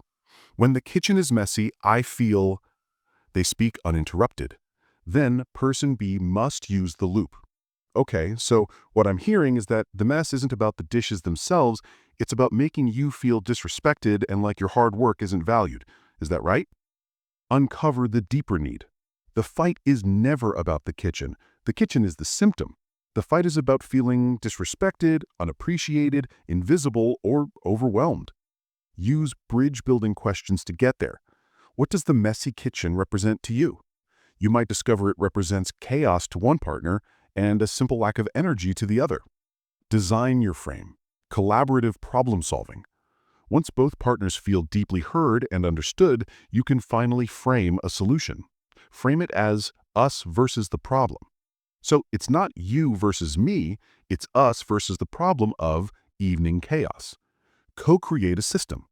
[SPEAKER 2] When the kitchen is messy, I feel... They speak uninterrupted. Then person B must use the loop. Okay, so what I'm hearing is that the mess isn't about the dishes themselves, it's about making you feel disrespected and like your hard work isn't valued. Is that right? Uncover the deeper need. The fight is never about the kitchen. The kitchen is the symptom. The fight is about feeling disrespected, unappreciated, invisible, or overwhelmed. Use bridge-building questions to get there. What does the messy kitchen represent to you? You might discover it represents chaos to one partner and a simple lack of energy to the other. Design your frame. Collaborative problem-solving. Once both partners feel deeply heard and understood, you can finally frame a solution. Frame it as us versus the problem. So it's not you versus me, it's us versus the problem of evening chaos. Co-create a system.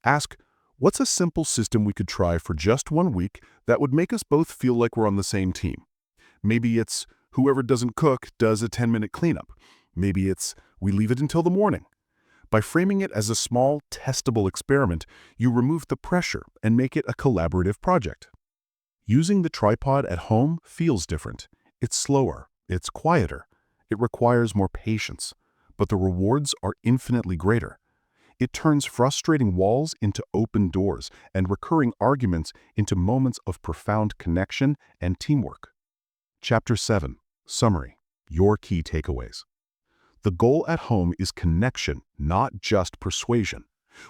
[SPEAKER 2] Ask, what's a simple system we could try for just 1 week that would make us both feel like we're on the same team? Maybe it's whoever doesn't cook does a 10-minute cleanup. Maybe it's we leave it until the morning. By framing it as a small, testable experiment, you remove the pressure and make it a collaborative project. Using the tripod at home feels different. It's slower, it's quieter, it requires more patience, but the rewards are infinitely greater. It turns frustrating walls into open doors and recurring arguments into moments of profound connection and teamwork. Chapter 7. Summary. Your key takeaways. The goal at home is connection, not just persuasion.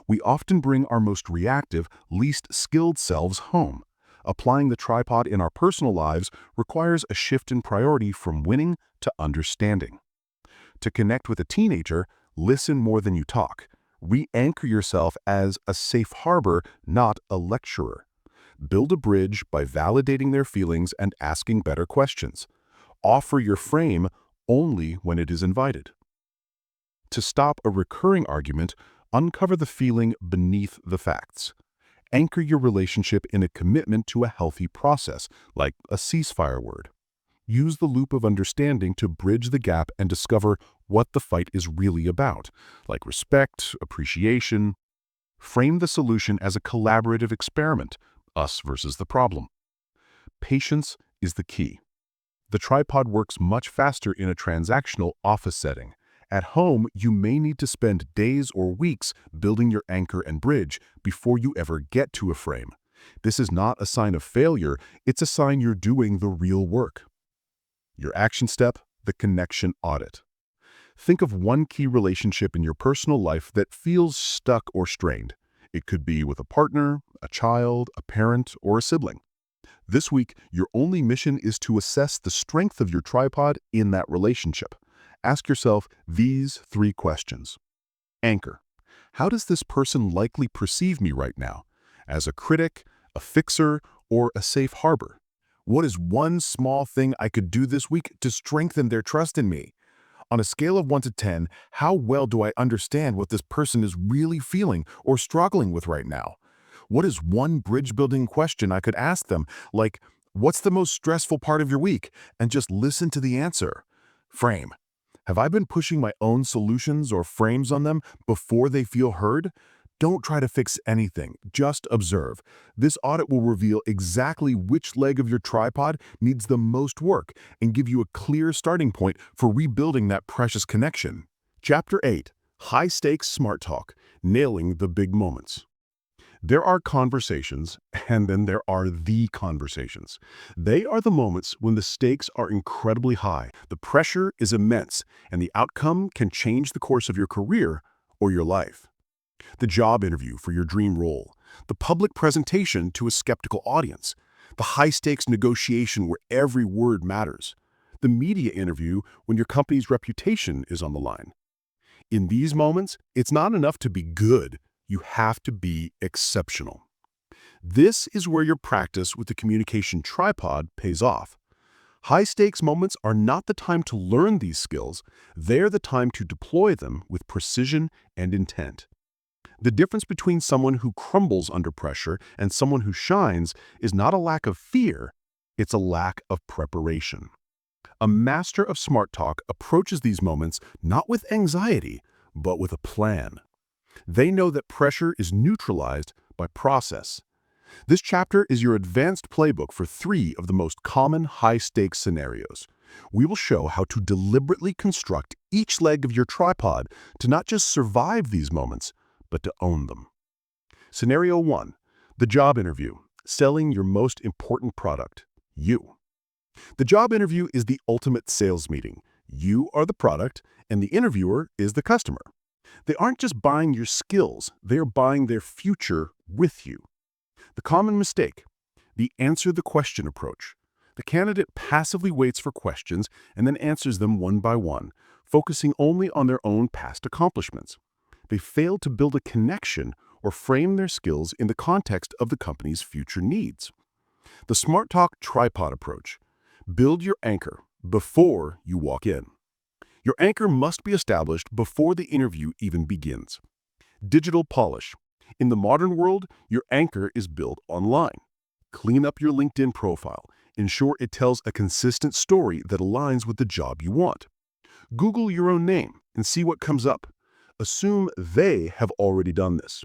[SPEAKER 2] We often bring our most reactive, least skilled selves home. Applying the tripod in our personal lives requires a shift in priority from winning to understanding. To connect with a teenager, listen more than you talk. Re-anchor yourself as a safe harbor, not a lecturer. Build a bridge by validating their feelings and asking better questions. Offer your frame only when it is invited. To stop a recurring argument, uncover the feeling beneath the facts. Anchor your relationship in a commitment to a healthy process, like a ceasefire word. Use the loop of understanding to bridge the gap and discover what the fight is really about, like respect, appreciation. Frame the solution as a collaborative experiment, us versus the problem. Patience is the key. The tripod works much faster in a transactional office setting. At home, you may need to spend days or weeks building your anchor and bridge before you ever get to a frame. This is not a sign of failure, it's a sign you're doing the real work. Your action step, the connection audit. Think of one key relationship in your personal life that feels stuck or strained. It could be with a partner, a child, a parent, or a sibling. This week, your only mission is to assess the strength of your tripod in that relationship. Ask yourself these 3 questions. Anchor. How does this person likely perceive me right now? As a critic, a fixer, or a safe harbor? What is one small thing I could do this week to strengthen their trust in me? On a scale of 1 to 10, how well do I understand what this person is really feeling or struggling with right now? What is one bridge-building question I could ask them, like, what's the most stressful part of your week? And just listen to the answer. Frame. Have I been pushing my own solutions or frames on them before they feel heard? Don't try to fix anything, just observe. This audit will reveal exactly which leg of your tripod needs the most work and give you a clear starting point for rebuilding that precious connection. Chapter 8. High-Stakes Smart Talk, Nailing the Big Moments. There are conversations, and then there are the conversations. They are the moments when the stakes are incredibly high, the pressure is immense, and the outcome can change the course of your career or your life. The job interview for your dream role, the public presentation to a skeptical audience, the high-stakes negotiation where every word matters, the media interview when your company's reputation is on the line. In these moments, it's not enough to be good. You have to be exceptional. This is where your practice with the communication tripod pays off. High-stakes moments are not the time to learn these skills, they're the time to deploy them with precision and intent. The difference between someone who crumbles under pressure and someone who shines is not a lack of fear,
[SPEAKER 3] It's a lack of preparation. A master of smart talk approaches these moments not with anxiety, but with a plan. They know that pressure is neutralized by process. This chapter is your advanced playbook for 3 of the most common high-stakes scenarios. We will show how to deliberately construct each leg of your tripod to not just survive these moments, but to own them. Scenario 1. The job interview. Selling your most important product. You. The job interview is the ultimate sales meeting. You are the product, and the interviewer is the customer. They aren't just buying your skills, they are buying their future with you. The common mistake: the answer the question approach. The candidate passively waits for questions and then answers them one by one, focusing only on their own past accomplishments. They fail to build a connection or frame their skills in the context of the company's future needs. The Smart Talk tripod approach. Build your anchor before you walk in. Your anchor must be established before the interview even begins. Digital polish. In the modern world, your anchor is built online. Clean up your LinkedIn profile. Ensure it tells a consistent story that aligns with the job you want. Google your own name and see what comes up. Assume they have already done this.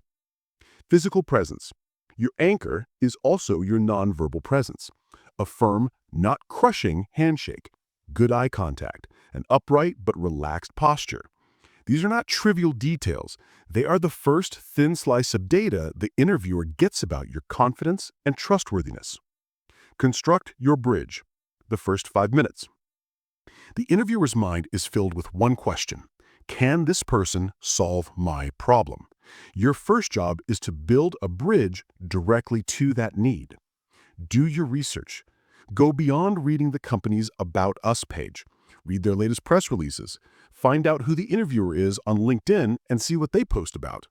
[SPEAKER 3] Physical presence. Your anchor is also your nonverbal presence. A firm, not crushing handshake, good eye contact, an upright but relaxed posture. These are not trivial details. They are the first thin slice of data the interviewer gets about your confidence and trustworthiness. Construct your bridge. The first 5 minutes. The interviewer's mind is filled with one question: can this person solve my problem? Your first job is to build a bridge directly to that need. Do your research. Go beyond reading the company's About Us page. Read their latest press releases. Find out who the interviewer is on LinkedIn and see what they post about.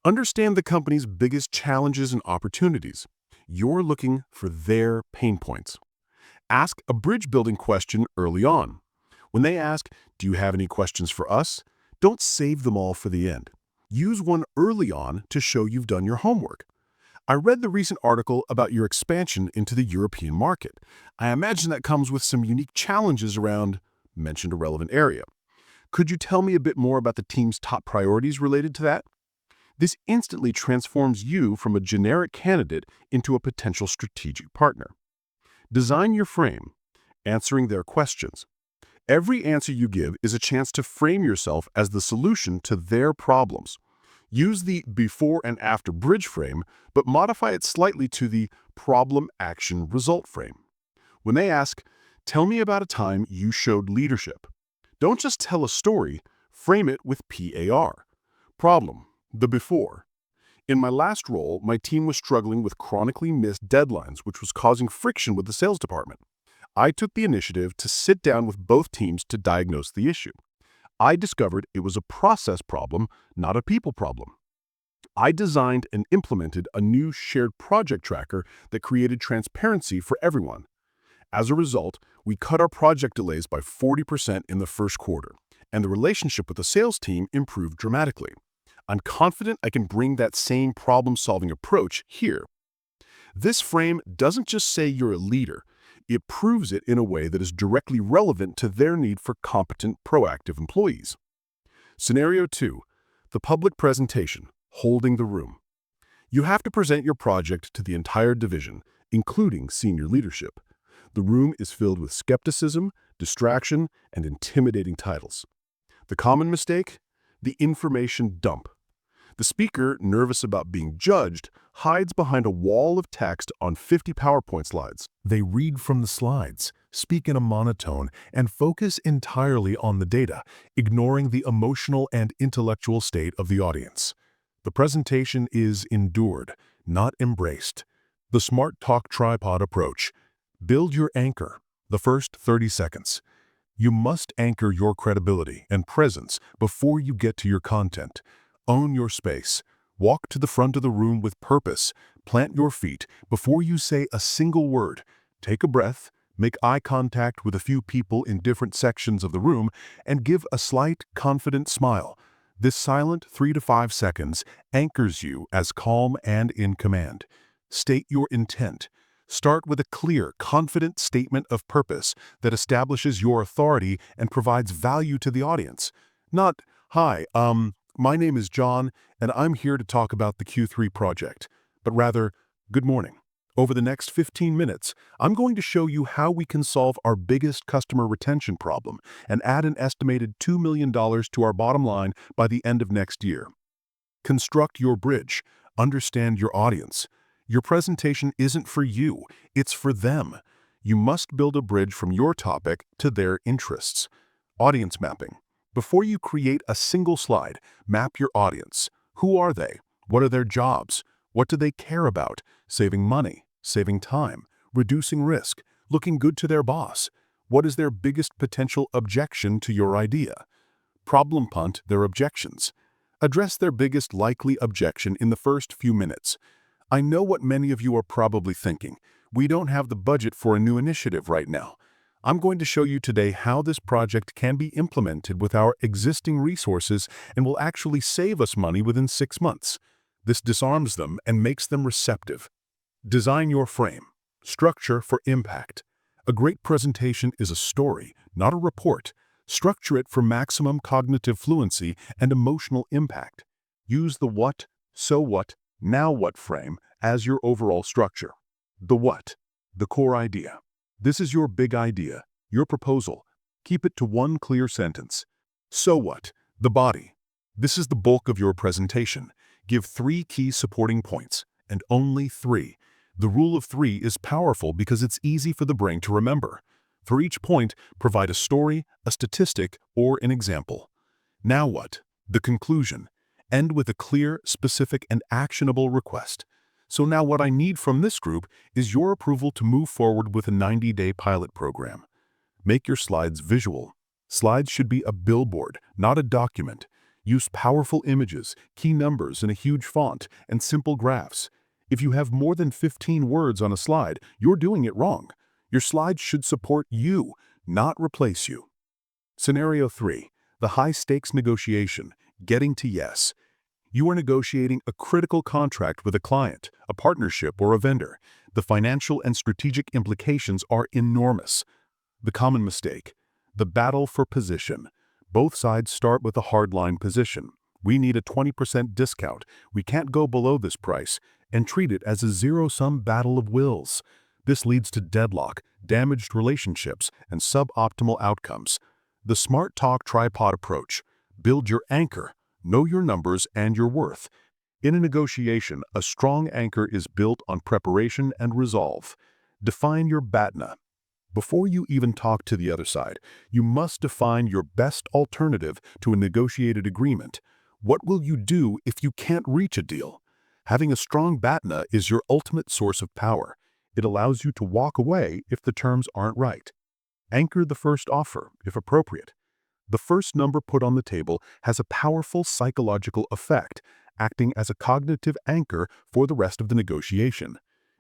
[SPEAKER 3] Understand the company's biggest challenges and opportunities. You're looking for their pain points. Ask a bridge-building question early on. When they ask, "Do you have any questions for us?" don't save them all for the end. Use one early on to show you've done your homework. I read the recent article about your expansion into the European market. I imagine that comes with some unique challenges around, mentioned a relevant area. Could you tell me a bit more about the team's top priorities related to that? This instantly transforms you from a generic candidate into a potential strategic partner. Design your frame, answering their questions. Every answer you give is a chance to frame yourself as the solution to their problems. Use the before and after bridge frame, but modify it slightly to the problem-action-result frame. When they ask, "Tell me about a time you showed leadership," don't just tell a story, frame it with PAR. Problem, the before. In my last role, my team was struggling with chronically missed deadlines, which was causing friction with the sales department. I took the initiative to sit down with both teams to diagnose the issue. I discovered it was a process problem, not a people problem. I designed and implemented a new shared project tracker that created transparency for everyone. As a result, we cut our project delays by 40% in the first quarter, and the relationship with the sales team improved dramatically. I'm confident I can bring that same problem-solving approach here. This frame doesn't just say you're a leader. It proves it in a way that is directly relevant to their need for competent, proactive employees. Scenario 2. The public presentation, holding the room. You have to present your project to the entire division, including senior leadership. The room is filled with skepticism, distraction, and intimidating titles. The common mistake? The information dump. The speaker, nervous about being judged, hides behind a wall of text on 50 PowerPoint slides.
[SPEAKER 2] They read from the slides, speak in a monotone, and focus entirely on the data, ignoring the emotional and intellectual state of the audience. The presentation is endured, not embraced. The Smart Talk tripod approach. Build your anchor, the first 30 seconds. You must anchor your credibility and presence before you get to your content. Own your space. Walk to the front of the room with purpose. Plant your feet before you say a single word. Take a breath, make eye contact with a few people in different sections of the room, and give a slight, confident smile. This silent 3 to 5 seconds anchors you as calm and in command. State your intent. Start with a clear, confident statement of purpose that establishes your authority and provides value to the audience. Not, "Hi, my name is John, and I'm here to talk about the Q3 project," but rather, "Good morning. Over the next 15 minutes, I'm going to show you how we can solve our biggest customer retention problem and add an estimated $2 million to our bottom line by the end of next year." Construct your bridge. Understand your audience. Your presentation isn't for you, it's for them. You must build a bridge from your topic to their interests. Audience mapping. Before you create a single slide, map your audience. Who are they? What are their jobs? What do they care about? Saving money, saving time, reducing risk, looking good to their boss. What is their biggest potential objection to your idea? Problem punt their objections. Address their biggest likely objection in the first few minutes. I know what many of you are probably thinking. We don't have the budget for a new initiative right now. I'm going to show you today how this project can be implemented with our existing resources and will actually save us money within 6 months. This disarms them and makes them receptive. Design your frame. Structure for impact. A great presentation is a story, not a report. Structure it for maximum cognitive fluency and emotional impact. Use the what, so what, now what frame as your overall structure. The what, the core idea. This is your big idea, your proposal. Keep it to one clear sentence. So what, the body. This is the bulk of your presentation. Give 3 key supporting points, and only 3. The rule of 3 is powerful because it's easy for the brain to remember. For each point, provide a story, a statistic, or an example. Now what? The conclusion. End with a clear, specific, and actionable request. So now what I need from this group is your approval to move forward with a 90-day pilot program. Make your slides visual. Slides should be a billboard, not a document. Use powerful images, key numbers in a huge font, and simple graphs. If you have more than 15 words on a slide, you're doing it wrong. Your slides should support you, not replace you. Scenario 3. The high-stakes negotiation, getting to yes. You are negotiating a critical contract with a client, a partnership, or a vendor. The financial and strategic implications are enormous. The common mistake. The battle for position. Both sides start with a hardline position. We need a 20% discount. We can't go below this price, and treat it as a zero-sum battle of wills. This leads to deadlock, damaged relationships, and suboptimal outcomes. The smart talk tripod approach. Build your anchor. Know your numbers and your worth. In a negotiation, a strong anchor is built on preparation and resolve. Define your BATNA. Before you even talk to the other side, you must define your best alternative to a negotiated agreement. What will you do if you can't reach a deal? Having a strong BATNA is your ultimate source of power. It allows you to walk away if the terms aren't right. Anchor the first offer, if appropriate. The first number put on the table has a powerful psychological effect, acting as a cognitive anchor for the rest of the negotiation.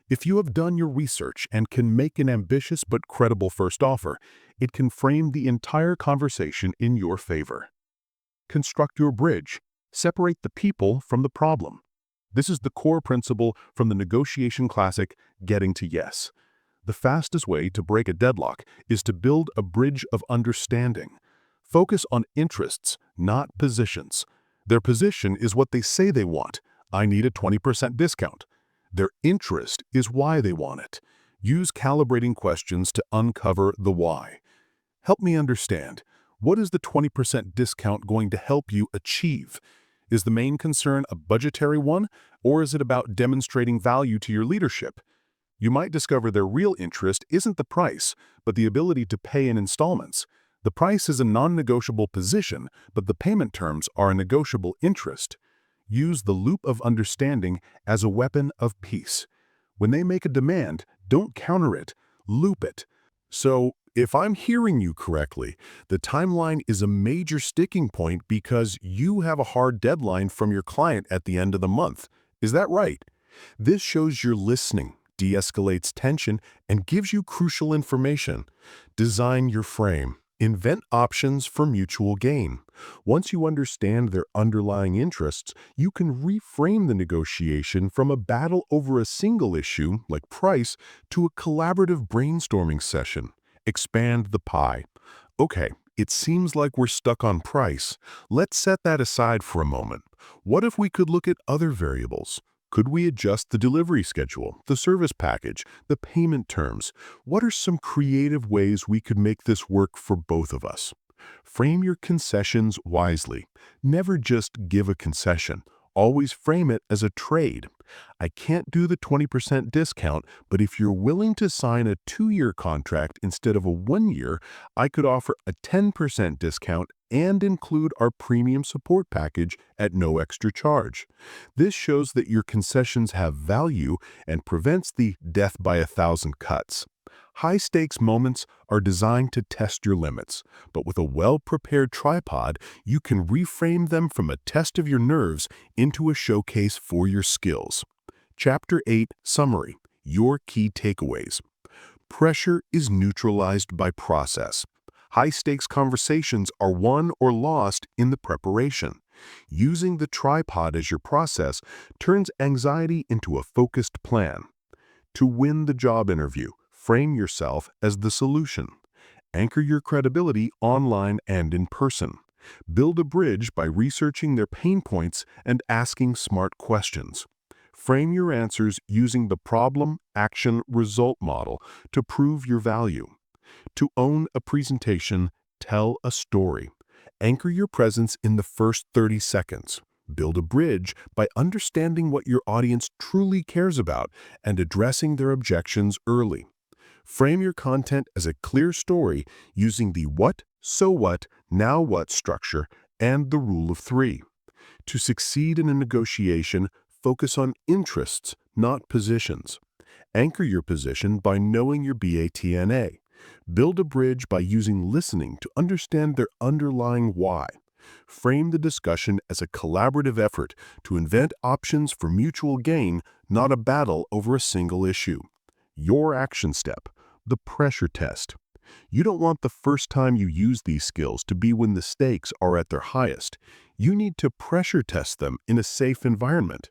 [SPEAKER 2] If you have done your research and can make an ambitious but credible first offer, it can frame the entire conversation in your favor. Construct your bridge. Separate the people from the problem. This is the core principle from the negotiation classic, Getting to Yes. The fastest way to break a deadlock is to build a bridge of understanding. Focus on interests, not positions. Their position is what they say they want. I need a 20% discount. Their interest is why they want it. Use calibrating questions to uncover the why. Help me understand. What is the 20% discount going to help you achieve? Is the main concern a budgetary one, or is it about demonstrating value to your leadership? You might discover their real interest isn't the price, but the ability to pay in installments. The price is a non-negotiable position, but the payment terms are a negotiable interest. Use the loop of understanding as a weapon of peace. When they make a demand, don't counter it, loop it. So, if I'm hearing you correctly, the timeline is a major sticking point because you have a hard deadline from your client at the end of the month. Is that right? This shows you're listening, de-escalates tension, and gives you crucial information. Design your frame. Invent options for mutual gain. Once you understand their underlying interests, you can reframe the negotiation from a battle over a single issue, like price, to a collaborative brainstorming session. Expand the pie. Okay, it seems like we're stuck on price. Let's set that aside for a moment. What if we could look at other variables? Could we adjust the delivery schedule, the service package, the payment terms? What are some creative ways we could make this work for both of us? Frame your concessions wisely. Never just give a concession. Always frame it as a trade. I can't do the 20% discount, but if you're willing to sign a 2-year contract instead of a 1-year, I could offer a 10% discount and include our premium support package at no extra charge. This shows that your concessions have value and prevents the death by a thousand cuts. High-stakes moments are designed to test your limits, but with a well-prepared tripod, you can reframe them from a test of your nerves into a showcase for your skills. Chapter 8 Summary: Your Key Takeaways. Pressure is neutralized by process. High-stakes conversations are won or lost in the preparation. Using the tripod as your process turns anxiety into a focused plan. To win the job interview, frame yourself as the solution. Anchor your credibility online and in person. Build a bridge by researching their pain points and asking smart questions. Frame your answers using the problem, action, result model to prove your value. To own a presentation, tell a story. Anchor your presence in the first 30 seconds. Build a bridge by understanding what your audience truly cares about and addressing their objections early. Frame your content as a clear story using the what, so what, now what structure and the rule of 3. To succeed in a negotiation, focus on interests, not positions. Anchor your position by knowing your BATNA. Build a bridge by using listening to understand their underlying why. Frame the discussion as a collaborative effort to invent options for mutual gain, not a battle over a single issue. Your action step: the pressure test. You don't want the first time you use these skills to be when the stakes are at their highest. You need to pressure test them in a safe environment.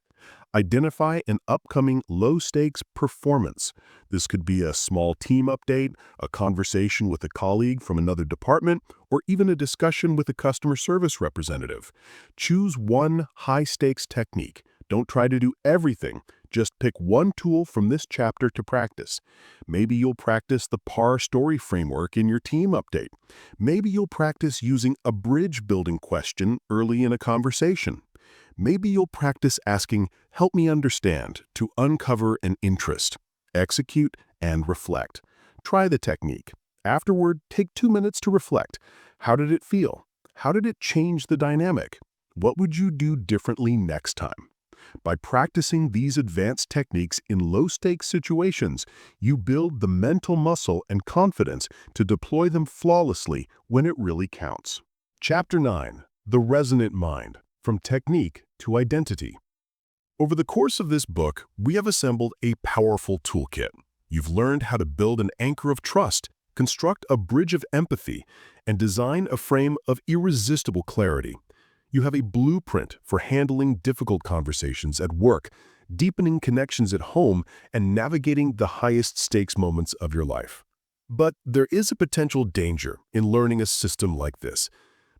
[SPEAKER 2] Identify an upcoming low-stakes performance. This could be a small team update, a conversation with a colleague from another department, or even a discussion with a customer service representative. Choose one high-stakes technique. Don't try to do everything. Just pick one tool from this chapter to practice. Maybe you'll practice the PAR story framework in your team update. Maybe you'll practice using a bridge-building question early in a conversation. Maybe you'll practice asking, "Help me understand," to uncover an interest. Execute and reflect. Try the technique. Afterward, take 2 minutes to reflect. How did it feel? How did it change the dynamic? What would you do differently next time? By practicing these advanced techniques in low-stakes situations, you build the mental muscle and confidence to deploy them flawlessly when it really counts. Chapter 9: The Resonant Mind: From Technique to Identity. Over the course of this book, we have assembled a powerful toolkit. You've learned how to build an anchor of trust, construct a bridge of empathy, and design a frame of irresistible clarity. You have a blueprint for handling difficult conversations at work, deepening connections at home, and navigating the highest stakes moments of your life. But there is a potential danger in learning a system like this.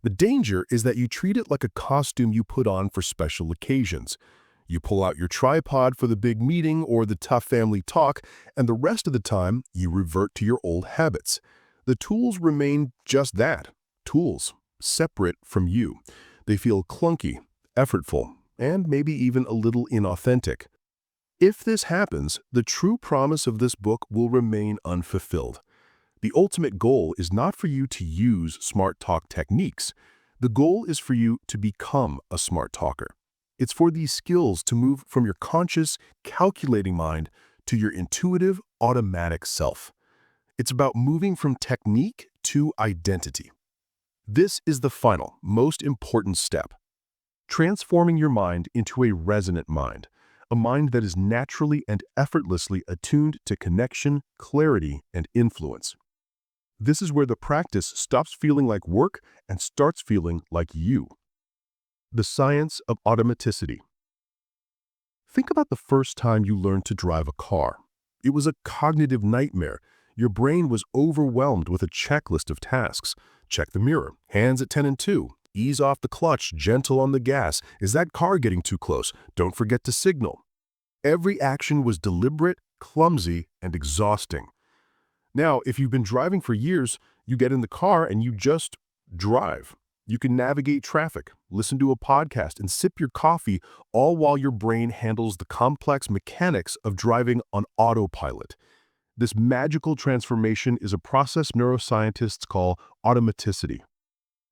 [SPEAKER 2] The danger is that you treat it like a costume you put on for special occasions. You pull out your tripod for the big meeting or the tough family talk, and the rest of the time, you revert to your old habits. The tools remain just that, tools, separate from you. They feel clunky, effortful, and maybe even a little inauthentic. If this happens, the true promise of this book will remain unfulfilled. The ultimate goal is not for you to use smart talk techniques. The goal is for you to become a smart talker. It's for these skills to move from your conscious, calculating mind to your intuitive, automatic self. It's about moving from technique to identity. This is the final, most important step. Transforming your mind into a resonant mind, a mind that is naturally and effortlessly attuned to connection, clarity, and influence.
[SPEAKER 1] This is where the practice stops feeling like work and starts feeling like you. The science of automaticity. Think about the first time you learned to drive a car. It was a cognitive nightmare. Your brain was overwhelmed with a checklist of tasks. Check the mirror, hands at 10 and 2, ease off the clutch, gentle on the gas. Is that car getting too close? Don't forget to signal. Every action was deliberate, clumsy, and exhausting. Now, if you've been driving for years, you get in the car and you just drive. You can navigate traffic, listen to a podcast, and sip your coffee, all while your brain handles the complex mechanics of driving on autopilot. This magical transformation is a process neuroscientists call automaticity.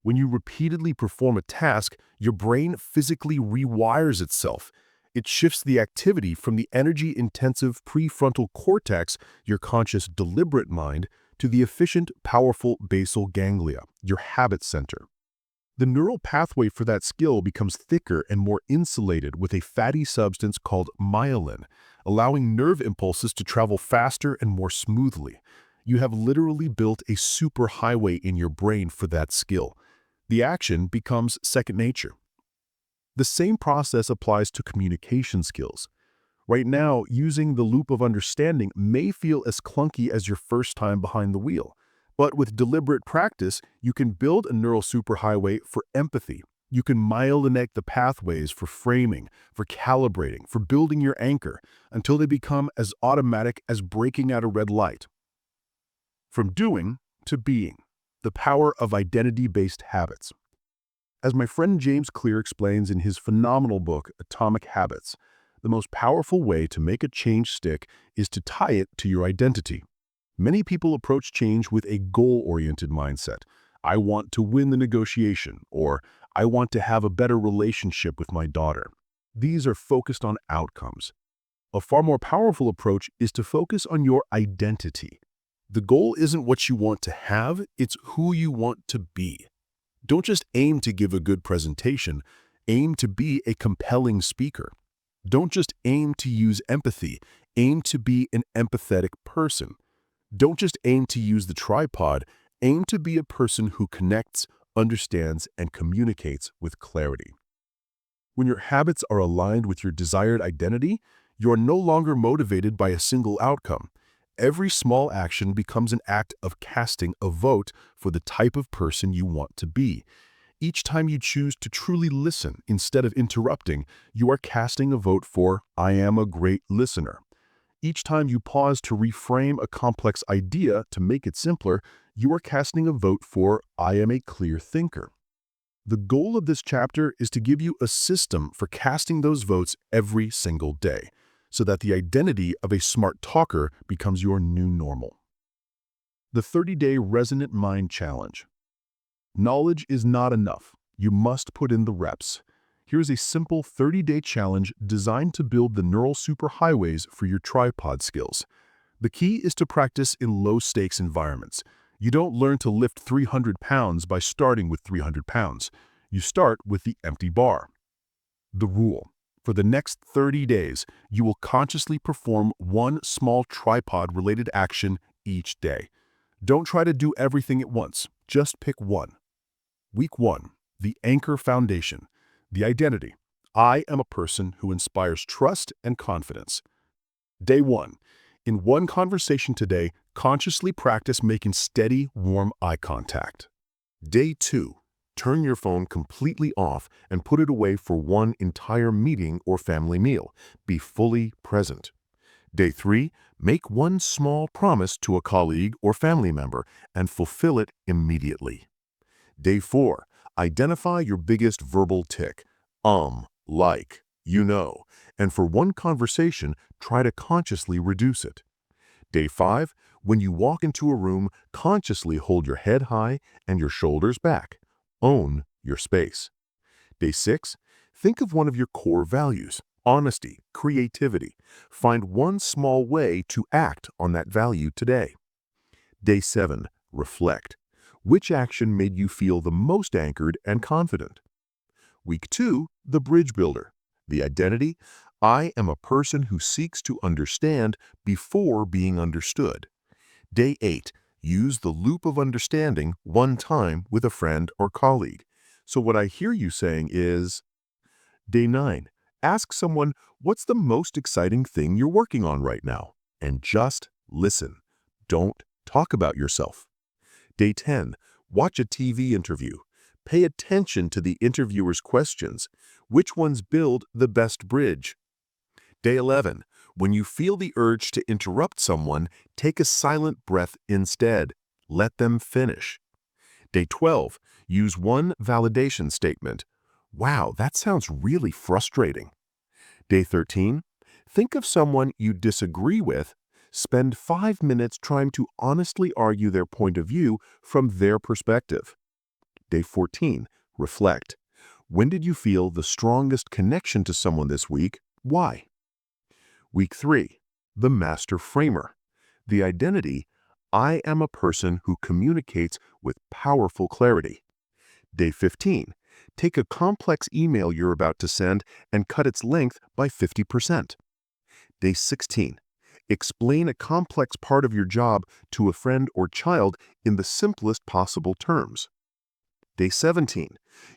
[SPEAKER 1] When you repeatedly perform a task, your brain physically rewires itself. It shifts the activity from the energy-intensive prefrontal cortex, your conscious, deliberate mind, to the efficient, powerful basal ganglia, your habit center. The neural pathway for that skill becomes thicker and more insulated with a fatty substance called myelin, allowing nerve impulses to travel faster and more smoothly. You have literally built a superhighway in your brain for that skill. The action becomes second nature. The same process applies to communication skills. Right now, using the loop of understanding may feel as clunky as your first time behind the wheel. But with deliberate practice, you can build a neural superhighway for empathy. You can myelinate the pathways for framing, for calibrating, for building your anchor, until they become as automatic as breaking out a red light. From doing to being, the power of identity-based habits. As my friend James Clear explains in his phenomenal book, Atomic Habits, the most powerful way to make a change stick is to tie it to your identity. Many people approach change with a goal-oriented mindset. I want to win the negotiation, or I want to have a better relationship with my daughter. These are focused on outcomes. A far more powerful approach is to focus on your identity. The goal isn't what you want to have, it's who you want to be. Don't just aim to give a good presentation, aim to be a compelling speaker. Don't just aim to use empathy, aim to be an empathetic person. Don't just aim to use the tripod, aim to be a person who connects, understands, and communicates with clarity. When your habits are aligned with your desired identity, you are no longer motivated by a single outcome. Every small action becomes an act of casting a vote for the type of person you want to be. Each time you choose to truly listen instead of interrupting, you are casting a vote for I am a great listener. Each time you pause to reframe a complex idea to make it simpler, you are casting a vote for I am a clear thinker. The goal of this chapter is to give you a system for casting those votes every single day, so that the identity of a smart talker becomes your new normal. The 30-Day Resonant Mind Challenge. Knowledge is not enough. You must put in the reps. Here's a simple 30-day challenge designed to build the neural superhighways for your tripod skills. The key is to practice in low-stakes environments. You don't learn to lift 300 pounds by starting with 300 pounds. You start with the empty bar. The rule. For the next 30 days, you will consciously perform one small tripod-related action each day. Don't try to do everything at once. Just pick one. Week 1. The Anchor Foundation. The identity. I am a person who inspires trust and confidence. Day 1. In one conversation today, consciously practice making steady, warm eye contact. Day 2. Turn your phone completely off and put it away for one entire meeting or family meal. Be fully present. Day 3. Make one small promise to a colleague or family member and fulfill it immediately. Day 4. Identify your biggest verbal tic, like, and for one conversation, try to consciously reduce it. Day 5. When you walk into a room, consciously hold your head high and your shoulders back. Own your space. Day 6. Think of one of your core values, honesty, creativity. Find one small way to act on that value today. Day 7. Reflect. Which action made you feel the most anchored and confident? Week 2, the Bridge Builder. The identity, I am a person who seeks to understand before being understood. Day 8, Use the loop of understanding one time with a friend or colleague. So what I hear you saying is, Day 9, ask someone, what's the most exciting thing you're working on right now? And just listen. Don't talk about yourself. Day 10, watch a TV interview. Pay attention to the interviewer's questions. Which ones build the best bridge? Day 11, when you feel the urge to interrupt someone, take a silent breath instead. Let them finish. Day 12, use one validation statement. Wow, that sounds really frustrating. Day 13, think of someone you disagree with. Spend 5 minutes trying to honestly argue their point of view from their perspective. Day 14, reflect. When did you feel the strongest connection to someone this week? Why? Week 3, the master framer. The identity, I am a person who communicates with powerful clarity. Day 15, take a complex email you're about to send and cut its length by 50%. Day 16, explain a complex part of your job to a friend or child in the simplest possible terms. Day 17,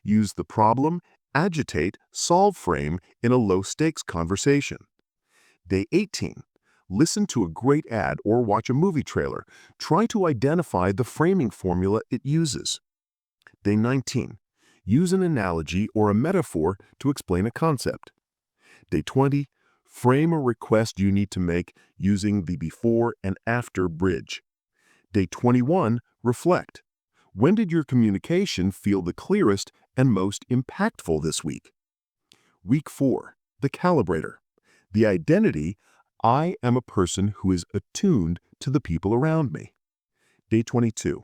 [SPEAKER 1] use the problem, agitate, solve frame in a low-stakes conversation. Day 18, listen to a great ad or watch a movie trailer. Try to identify the framing formula it uses. Day 19, use an analogy or a metaphor to explain a concept. Day 20, frame a request you need to make using the before and after bridge. Day 21, reflect. When did your communication feel the clearest and most impactful this week? Week 4, the calibrator. The identity, I am a person who is attuned to the people around me. Day 22,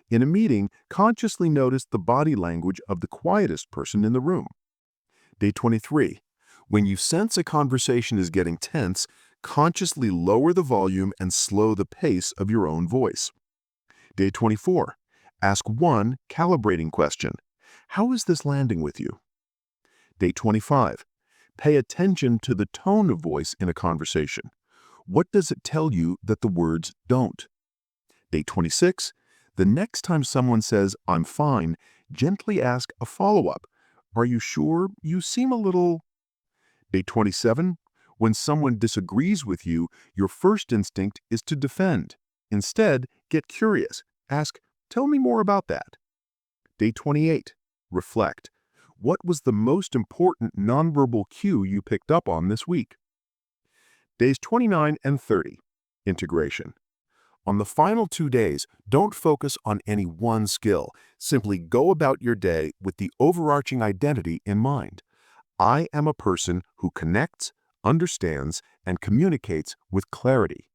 [SPEAKER 1] in a meeting, consciously notice the body language of the quietest person in the room. Day 23, when you sense a conversation is getting tense, consciously lower the volume and slow the pace of your own voice. Day 24, ask one calibrating question. How is this landing with you? Day 25, pay attention to the tone of voice in a conversation. What does it tell you that the words don't? Day 26, the next time someone says, I'm fine, gently ask a follow-up. Are you sure? You seem a little... Day 27, when someone disagrees with you, your first instinct is to defend. Instead, get curious. Ask, tell me more about that. Day 28, reflect. What was the most important nonverbal cue you picked up on this week? Days 29 and 30, integration. On the final 2 days, don't focus on any one skill. Simply go about your day with the overarching identity in mind. I am a person who connects, understands, and communicates with clarity.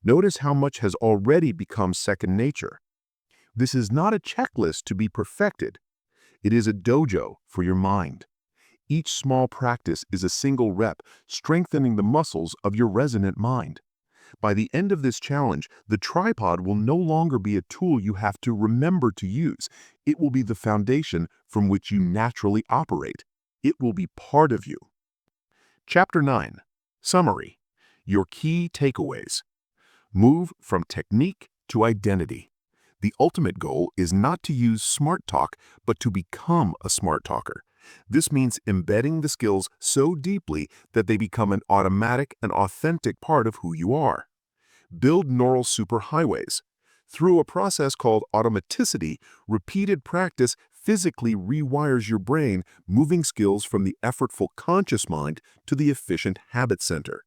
[SPEAKER 1] Notice how much has already become second nature. This is not a checklist to be perfected. It is a dojo for your mind. Each small practice is a single rep, strengthening the muscles of your resonant mind. By the end of this challenge, the tripod will no longer be a tool you have to remember to use. It will be the foundation from which you naturally operate. It will be part of you. Chapter 9. Summary. Your key takeaways. Move from technique to identity. The ultimate goal is not to use smart talk, but to become a smart talker. This means embedding the skills so deeply that they become an automatic and authentic part of who you are. Build neural superhighways. Through a process called automaticity, repeated practice physically rewires your brain, moving skills from the effortful conscious mind to the efficient habit center.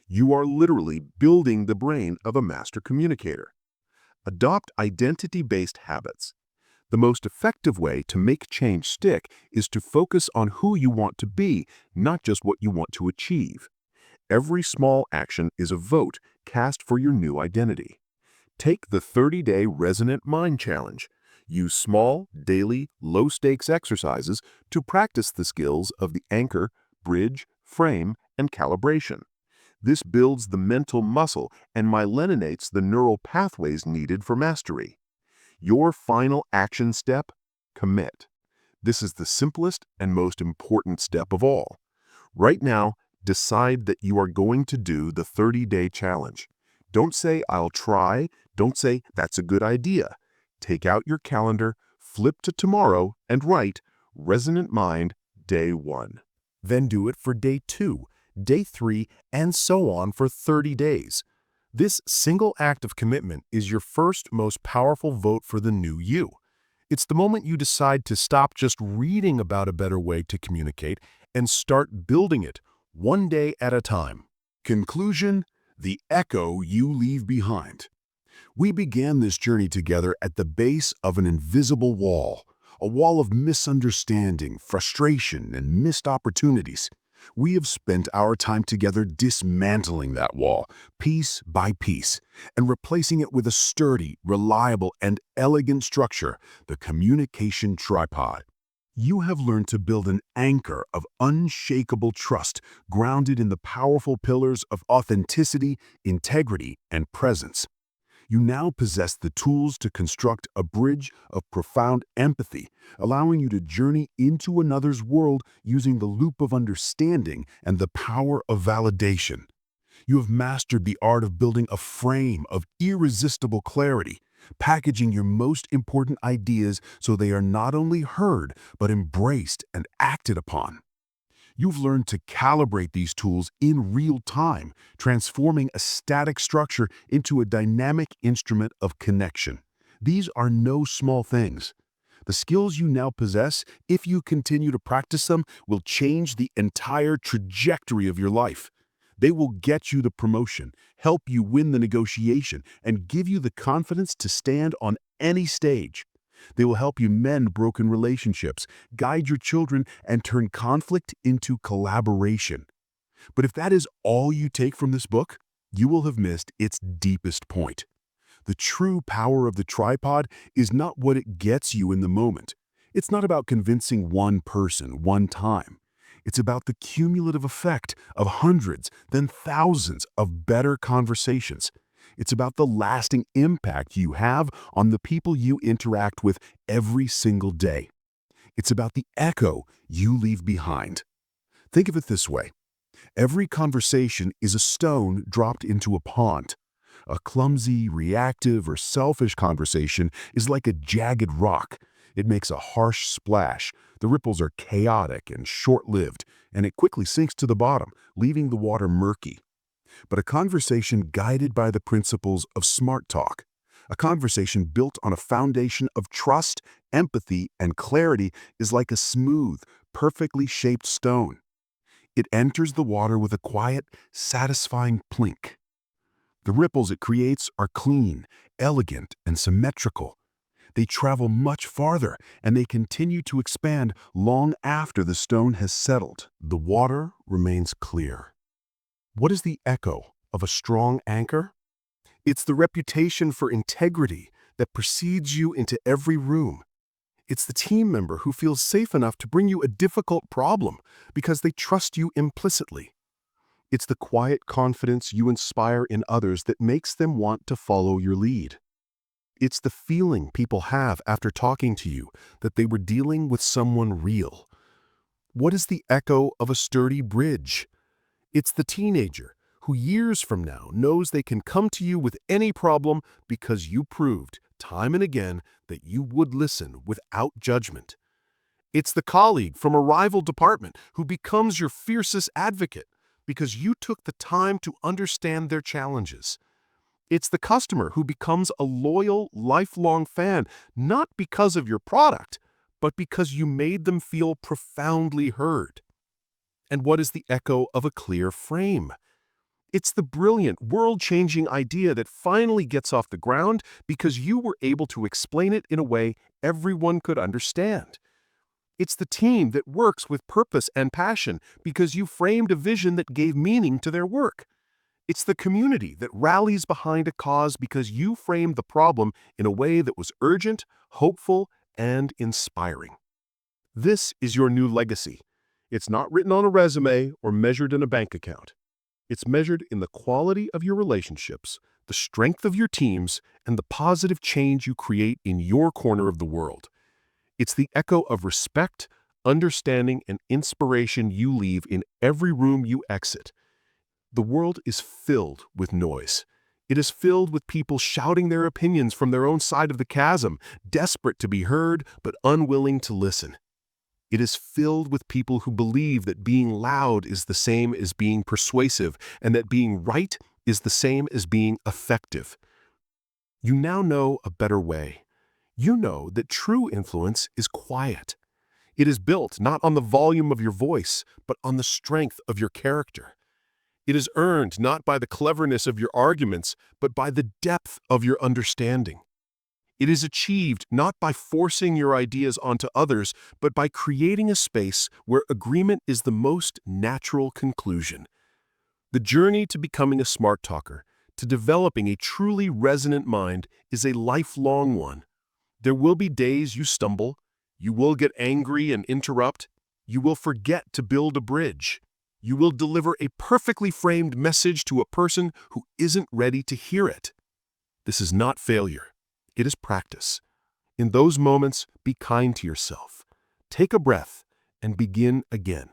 [SPEAKER 1] You are literally building the brain of a master communicator. Adopt identity-based habits. The most effective way to make change stick is to focus on who you want to be, not just what you want to achieve. Every small action is a vote cast for your new identity. Take the 30-day Resonant Mind Challenge. Use small, daily, low-stakes exercises to practice the skills of the anchor, bridge, frame, and calibration. This builds the mental muscle and myelinates the neural pathways needed for mastery. Your final action step? Commit. This is the simplest and most important step of all. Right now, decide that you are going to do the 30-day challenge. Don't say, "I'll try." Don't say, "That's a good idea." Take out your calendar, flip to tomorrow, and write, "Resonant Mind, Day 1."
[SPEAKER 3] Then do it for day 2, day 3, and so on for 30 days. This single act of commitment is your first most powerful vote for the new you. It's the moment you decide to stop just reading about a better way to communicate and start building it, one day at a time. Conclusion: the echo you leave behind. We began this journey together at the base of an invisible wall, a wall of misunderstanding, frustration, and missed opportunities. We have spent our time together dismantling that wall, piece by piece, and replacing it with a sturdy, reliable, and elegant structure, the communication tripod. You have learned to build an anchor of unshakable trust grounded in the powerful pillars of authenticity, integrity, and presence. You now possess the tools to construct a bridge of profound empathy, allowing you to journey into another's world using the loop of understanding and the power of validation. You have mastered the art of building a frame of irresistible clarity, packaging your most important ideas so they are not only heard, but embraced and acted upon. You've learned to calibrate these tools in real time, transforming a static structure into a dynamic instrument of connection. These are no small things. The skills you now possess, if you continue to practice them, will change the entire trajectory of your life. They will get you the promotion, help you win the negotiation, and give you the confidence to stand on any stage. They will help you mend broken relationships, guide your children, and turn conflict into collaboration. But if that is all you take from this book, you will have missed its deepest point. The true power of the tripod is not what it gets you in the moment. It's not about convincing one person one time. It's about the cumulative effect of hundreds, then thousands of better conversations. It's about the lasting impact you have on the people you interact with every single day. It's about the echo you leave behind. Think of it this way. Every conversation is a stone dropped into a pond. A clumsy, reactive, or selfish conversation is like a jagged rock. It makes a harsh splash. The ripples are chaotic and short-lived, and it quickly sinks to the bottom, leaving the water murky. But a conversation guided by the principles of smart talk, a conversation built on a foundation of trust, empathy, and clarity is like a smooth, perfectly shaped stone. It enters the water with a quiet, satisfying plink. The ripples it creates are clean, elegant, and symmetrical. They travel much farther, and they continue to expand long after the stone has settled. The water remains clear. What is the echo of a strong anchor? It's the reputation for integrity that precedes you into every room. It's the team member who feels safe enough to bring you a difficult problem because they trust you implicitly. It's the quiet confidence you inspire in others that makes them want to follow your lead. It's the feeling people have after talking to you that they were dealing with someone real. What is the echo of a sturdy bridge? It's the teenager who years from now knows they can come to you with any problem because you proved time and again that you would listen without judgment. It's the colleague from a rival department who becomes your fiercest advocate because you took the time to understand their challenges. It's the customer who becomes a loyal, lifelong fan, not because of your product, but because you made them feel profoundly heard. And what is the echo of a clear frame? It's the brilliant, world-changing idea that finally gets off the ground because you were able to explain it in a way everyone could understand. It's the team that works with purpose and passion because you framed a vision that gave meaning to their work. It's the community that rallies behind a cause because you framed the problem in a way that was urgent, hopeful, and inspiring. This is your new legacy. It's not written on a resume or measured in a bank account. It's measured in the quality of your relationships, the strength of your teams, and the positive change you create in your corner of the world. It's the echo of respect, understanding, and inspiration you leave in every room you exit. The world is filled with noise.
[SPEAKER 2] It is filled with people shouting their opinions from their own side of the chasm, desperate to be heard but unwilling to listen. It is filled with people who believe that being loud is the same as being persuasive and that being right is the same as being effective. You now know a better way. You know that true influence is quiet. It is built not on the volume of your voice, but on the strength of your character. It is earned not by the cleverness of your arguments, but by the depth of your understanding. It is achieved not by forcing your ideas onto others, but by creating a space where agreement is the most natural conclusion. The journey to becoming a smart talker, to developing a truly resonant mind, is a lifelong one. There will be days you stumble, you will get angry and interrupt, you will forget to build a bridge. You will deliver a perfectly framed message to a person who isn't ready to hear it. This is not failure. It is practice. In those moments, be kind to yourself. Take a breath and begin again.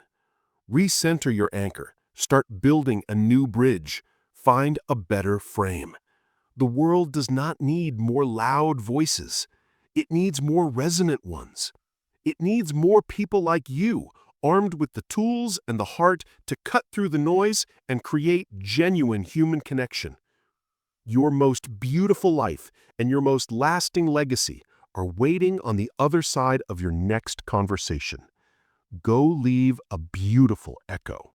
[SPEAKER 2] Recenter your anchor. Start building a new bridge. Find a better frame. The world does not need more loud voices. It needs more resonant ones. It needs more people like you, armed with the tools and the heart to cut through the noise and create genuine human connection. Your most beautiful life and your most lasting legacy are waiting on the other side of your next conversation. Go leave a beautiful echo.